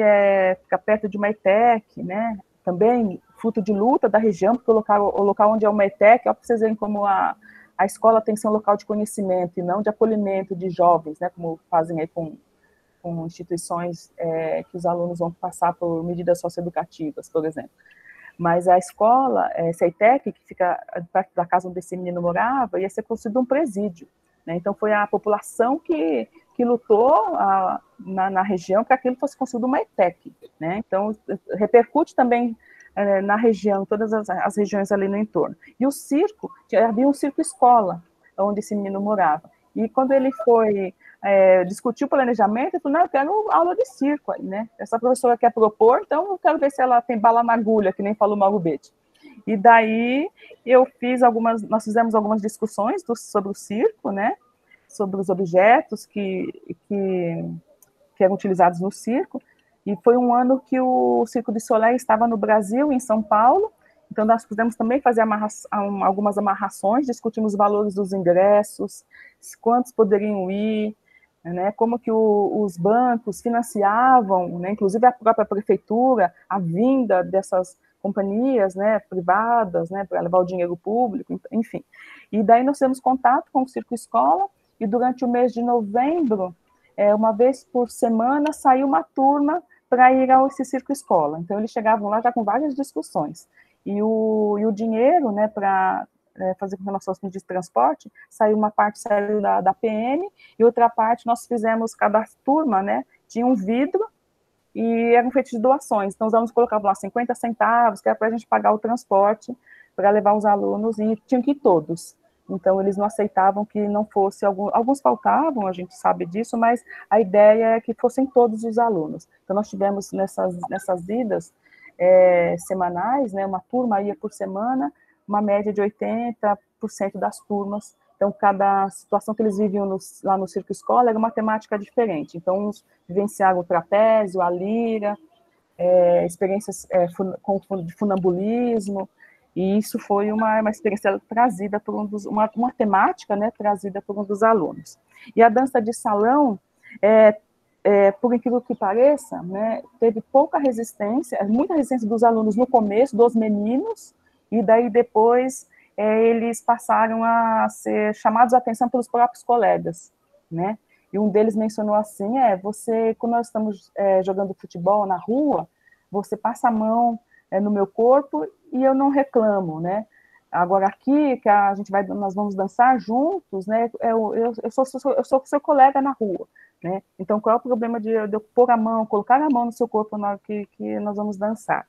fica perto de uma ETEC, né, também fruto de luta da região, porque o local onde é uma ETEC, ó, para vocês verem como a escola tem que ser um local de conhecimento e não de acolhimento de jovens, né, como fazem aí com com instituições que os alunos vão passar por medidas socioeducativas, por exemplo. Mas a escola, CEITEC, que fica perto da casa onde esse menino morava, ia ser construído um presídio, né? Então, foi a população que lutou na região para que aquilo fosse construído uma ETEC, né? Então, repercute também na região, todas as regiões ali no entorno. E o circo, havia um circo-escola, onde esse menino morava. E quando ele foi discutir o planejamento, ele falou, não, eu quero aula de circo aí, né? Essa professora quer propor, então eu quero ver se ela tem bala na agulha, que nem falou o Mauro Betti. E daí nós fizemos algumas discussões sobre o circo, né? Sobre os objetos que eram utilizados no circo, e foi um ano que o Circo du Soleil estava no Brasil, em São Paulo, então nós pudemos também fazer algumas amarrações, discutimos os valores dos ingressos, quantos poderiam ir, né, como que os bancos financiavam, né, inclusive a própria prefeitura, a vinda dessas companhias, né, privadas, né, para levar o dinheiro público, enfim. E daí nós temos contato com o Circo Escola, e durante o mês de novembro, uma vez por semana, saiu uma turma para ir a esse Circo Escola. Então, eles chegavam lá já com várias discussões. E o dinheiro, né, para fazer com que nós fôssemos de transporte, uma parte saiu da PM, e outra parte nós fizemos, cada turma, né, tinha um vidro, e eram feitos de doações. Então, os alunos colocavam lá 50 centavos, que era para a gente pagar o transporte, para levar os alunos, e tinham que ir todos. Então, eles não aceitavam que não fosse, alguns faltavam, a gente sabe disso, mas a ideia é que fossem todos os alunos. Então, nós tivemos nessas idas semanais, né, uma turma ia por semana, uma média de 80% das turmas. Então, cada situação que eles viviam lá no Circo Escola era uma temática diferente. Então, uns vivenciaram o trapézio, a lira, experiências de funambulismo, e isso foi uma experiência trazida por uma temática, né, trazida por um dos alunos. E a dança de salão, por incrível que pareça, né, teve pouca resistência, muita resistência dos alunos no começo, dos meninos, e daí depois eles passaram a ser chamados a atenção pelos próprios colegas, né? E um deles mencionou assim, quando nós estamos jogando futebol na rua, você passa a mão no meu corpo e eu não reclamo, né? Agora aqui, que nós vamos dançar juntos, né? Eu sou seu colega na rua, né? Então, qual é o problema de eu pôr a mão, colocar a mão no seu corpo na hora que nós vamos dançar?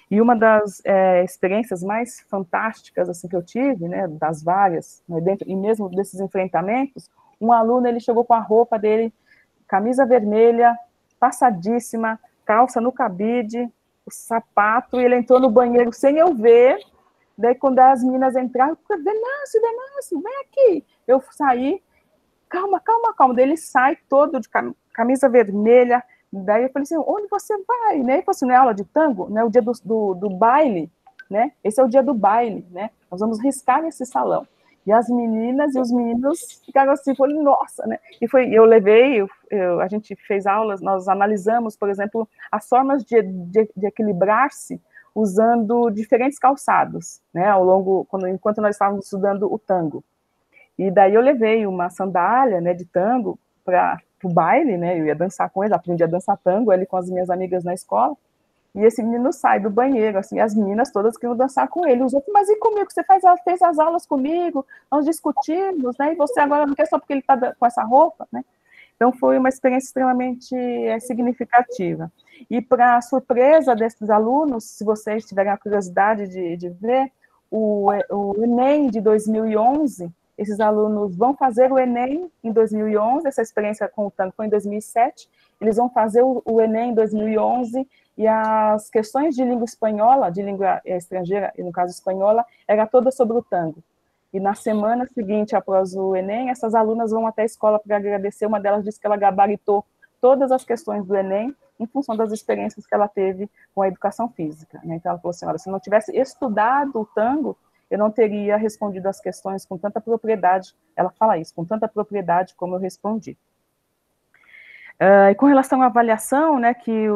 E uma das experiências mais fantásticas assim, que eu tive, né, das várias, né, e mesmo desses enfrentamentos, um aluno, ele chegou com a roupa dele, camisa vermelha, passadíssima, calça no cabide, o sapato, e ele entrou no banheiro sem eu ver. Daí, quando as meninas entraram, eu falei, Venâncio, vem aqui. Eu saí, calma. Daí ele sai todo de camisa vermelha. Daí eu falei assim, onde você vai? Né? Ele falou assim, não é aula de tango? Não é o dia do baile? Né? Esse é o dia do baile, né? Nós vamos riscar esse salão. E as meninas e os meninos ficaram assim, falei, nossa, né? E eu levei, a gente fez aulas, nós analisamos, por exemplo, as formas de equilibrar-se usando diferentes calçados, né? Enquanto nós estávamos estudando o tango. E daí eu levei uma sandália, né, de tango para o baile, né? Eu ia dançar com ele, aprendi a dançar tango, ele com as minhas amigas na escola. E esse menino sai do banheiro, assim, as meninas todas queriam dançar com ele. Os outros, mas e comigo? Você fez as aulas comigo, nós discutimos, né? E você agora não quer só porque ele está com essa roupa, né? Então, foi uma experiência extremamente significativa. E, para surpresa desses alunos, se vocês tiverem a curiosidade de ver, o Enem de 2011, esses alunos vão fazer o Enem em 2011, essa experiência com o tango foi em 2007, eles vão fazer o Enem em 2011, e as questões de língua espanhola, de língua estrangeira, e no caso espanhola, era toda sobre o tango. E na semana seguinte, após o Enem, essas alunas vão até a escola para agradecer. Uma delas disse que ela gabaritou todas as questões do Enem em função das experiências que ela teve com a educação física, né? Então ela falou assim, olha, se eu não tivesse estudado o tango, eu não teria respondido as questões com tanta propriedade, ela fala isso, com tanta propriedade como eu respondi. E com relação à avaliação, né, que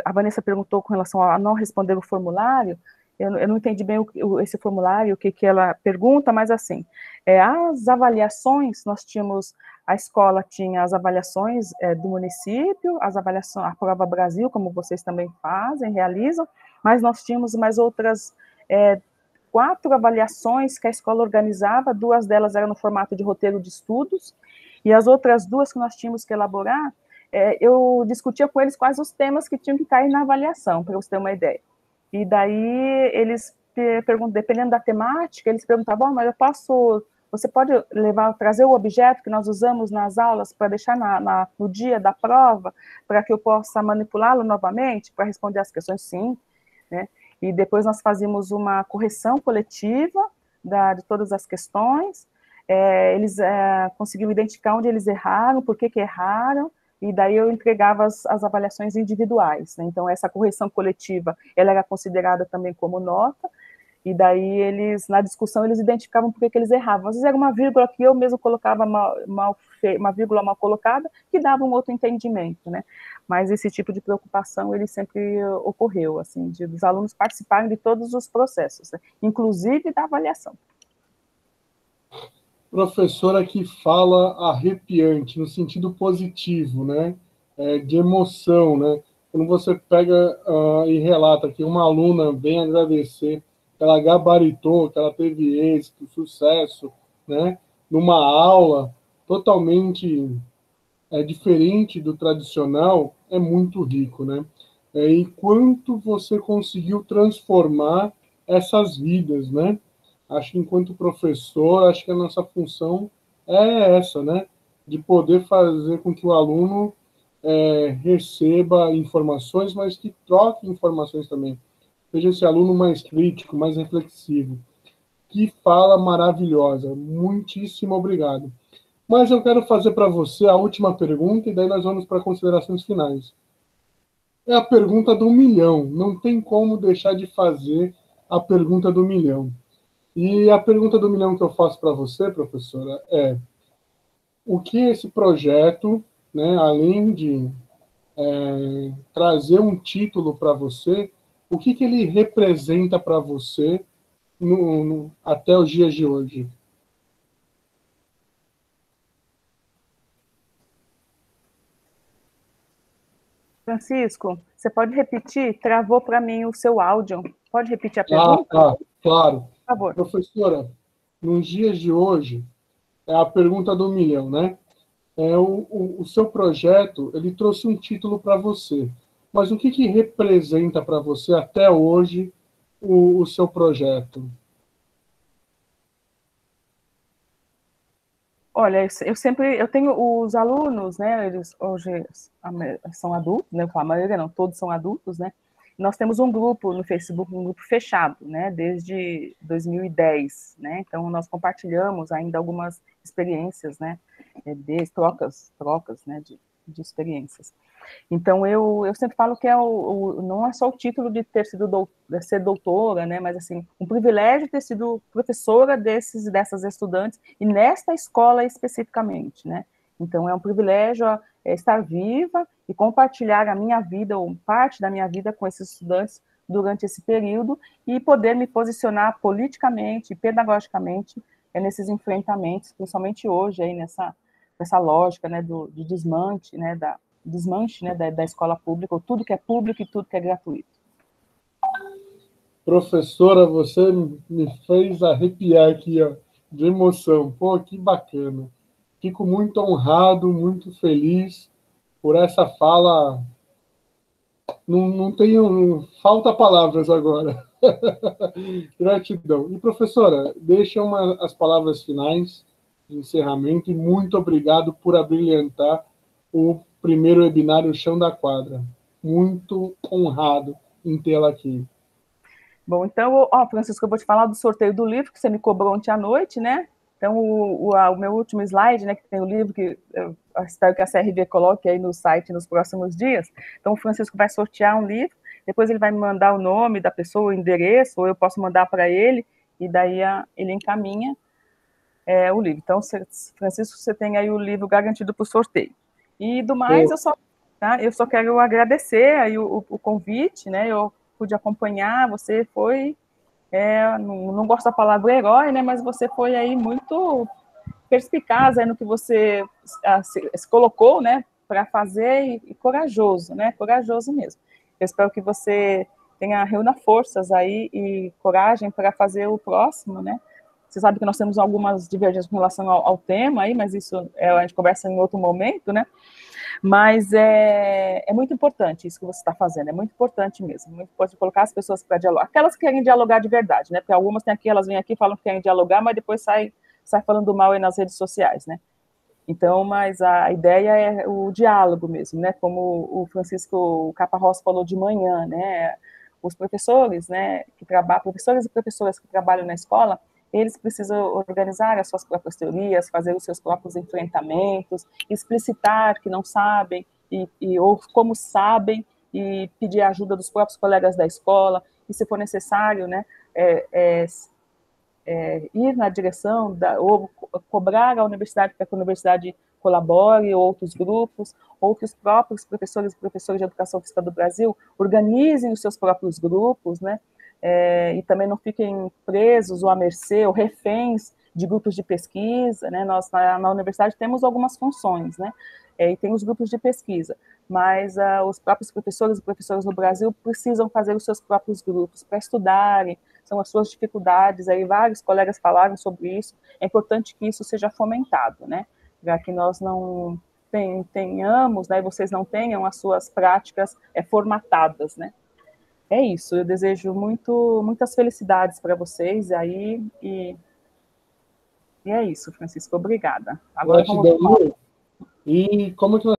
a Vanessa perguntou com relação a não responder o formulário, eu não entendi bem esse formulário, o que ela pergunta, mas assim, as avaliações, nós tínhamos, a escola tinha as avaliações do município, as avaliações, a Prova Brasil, como vocês também fazem, realizam, mas nós tínhamos mais outras 4 avaliações que a escola organizava, 2 delas eram no formato de roteiro de estudos, e as outras 2 que nós tínhamos que elaborar, eu discutia com eles quais os temas que tinham que cair na avaliação, para você ter uma ideia. E daí eles perguntam, dependendo da temática, eles perguntavam, mas você pode trazer o objeto que nós usamos nas aulas para deixar no dia da prova, para que eu possa manipulá-lo novamente, para responder as questões? Sim, né? E depois nós fazíamos uma correção coletiva de todas as questões, eles conseguiram identificar onde eles erraram, por que erraram, e daí eu entregava as avaliações individuais, né? Então essa correção coletiva, ela era considerada também como nota, e daí eles, na discussão, eles identificavam por que eles erravam. Às vezes era uma vírgula que eu mesmo colocava uma vírgula mal colocada, que dava um outro entendimento, né? Mas esse tipo de preocupação, ele sempre ocorreu, assim, dos alunos participarem de todos os processos, né? Inclusive da avaliação. Professora que fala arrepiante, no sentido positivo, né? De emoção, né? Quando você pega e relata que uma aluna vem agradecer, que ela gabaritou, que ela teve êxito, sucesso, né? Numa aula totalmente diferente do tradicional, é muito rico, né? E quanto você conseguiu transformar essas vidas, né? Acho que enquanto professor, acho que a nossa função é essa, né? De poder fazer com que o aluno receba informações, mas que troque informações também. Seja esse aluno mais crítico, mais reflexivo. Que fala maravilhosa. Muitíssimo obrigado. Mas eu quero fazer para você a última pergunta, e daí nós vamos para considerações finais. É a pergunta do milhão. Não tem como deixar de fazer a pergunta do milhão. E a pergunta do milhão que eu faço para você, professora, é: o que esse projeto, né, além de trazer um título para você, o que ele representa para você até os dias de hoje? Francisco, você pode repetir? Travou para mim o seu áudio. Pode repetir a pergunta? Tá, claro. Por favor. Professora, nos dias de hoje, é a pergunta do milhão, né? O seu projeto, ele trouxe um título para você, mas o que representa para você até hoje o seu projeto? Olha, eu tenho os alunos, né, eles hoje são adultos, né, a maioria não, todos são adultos, né, nós temos um grupo no Facebook, um grupo fechado, né, desde 2010, né, então nós compartilhamos ainda algumas experiências, né, trocas, né, de experiências. Então, eu sempre falo que não é só o título de ter sido de ser doutora, né, mas assim, um privilégio ter sido professora dessas estudantes, e nesta escola especificamente, né. Então, é um privilégio estar viva e compartilhar a minha vida, ou parte da minha vida, com esses estudantes durante esse período, e poder me posicionar politicamente e pedagogicamente nesses enfrentamentos, principalmente hoje, aí nessa lógica, né, de desmanche, né, da escola pública, ou tudo que é público e tudo que é gratuito. Professora, você me fez arrepiar aqui, ó, de emoção. Pô, que bacana. Fico muito honrado, muito feliz por essa fala. Não tenho... Falta palavras agora. Gratidão. E, professora, deixa as palavras finais de encerramento, e muito obrigado por abrilhantar o primeiro webinário Chão da Quadra. Muito honrado em tê-la aqui. Bom, então, Francisco, eu vou te falar do sorteio do livro que você me cobrou ontem à noite, né? Então, o meu último slide, né, que tem o livro, que eu espero que a CRV coloque aí no site nos próximos dias. Então, o Francisco vai sortear um livro, depois ele vai me mandar o nome da pessoa, o endereço, ou eu posso mandar para ele, e daí ele encaminha o livro. Então, Francisco, você tem aí o livro garantido para o sorteio. E do mais, eu só quero agradecer aí o convite, né? Eu pude acompanhar, você foi não gosto da palavra herói, né, mas você foi aí muito perspicaz aí no que você se colocou, né, para fazer, e corajoso, né, corajoso mesmo. Eu espero que você reúna forças aí e coragem para fazer o próximo, né. Você sabe que nós temos algumas divergências com relação ao tema aí, mas isso a gente conversa em outro momento, né. Mas é muito importante isso que você está fazendo, é muito importante mesmo, muito importante colocar as pessoas para dialogar, aquelas que querem dialogar de verdade, né, porque algumas têm aqui, elas vêm aqui, falam que querem dialogar, mas depois sai falando mal aí nas redes sociais, né. Então, mas a ideia é o diálogo mesmo, né, como o Francisco Caparrós falou de manhã, né, os professores, né, professores e professoras que trabalham na escola, eles precisam organizar as suas próprias teorias, fazer os seus próprios enfrentamentos, explicitar que não sabem, ou como sabem, e pedir a ajuda dos próprios colegas da escola, e se for necessário, né, ir na direção, ou cobrar a universidade para que a universidade colabore, ou outros grupos, ou que os próprios professores e professores de educação física do Brasil organizem os seus próprios grupos, né, e também não fiquem presos ou à mercê, ou reféns de grupos de pesquisa, né, nós na universidade temos algumas funções, né, e tem os grupos de pesquisa, mas os próprios professores e professoras no Brasil precisam fazer os seus próprios grupos para estudarem, são as suas dificuldades, aí vários colegas falaram sobre isso, é importante que isso seja fomentado, né, para que nós não tenhamos, né, e vocês não tenham as suas práticas formatadas, né. É isso, eu desejo muitas felicidades para vocês aí, e é isso, Francisco, obrigada. Agora Gratidão, e como que nós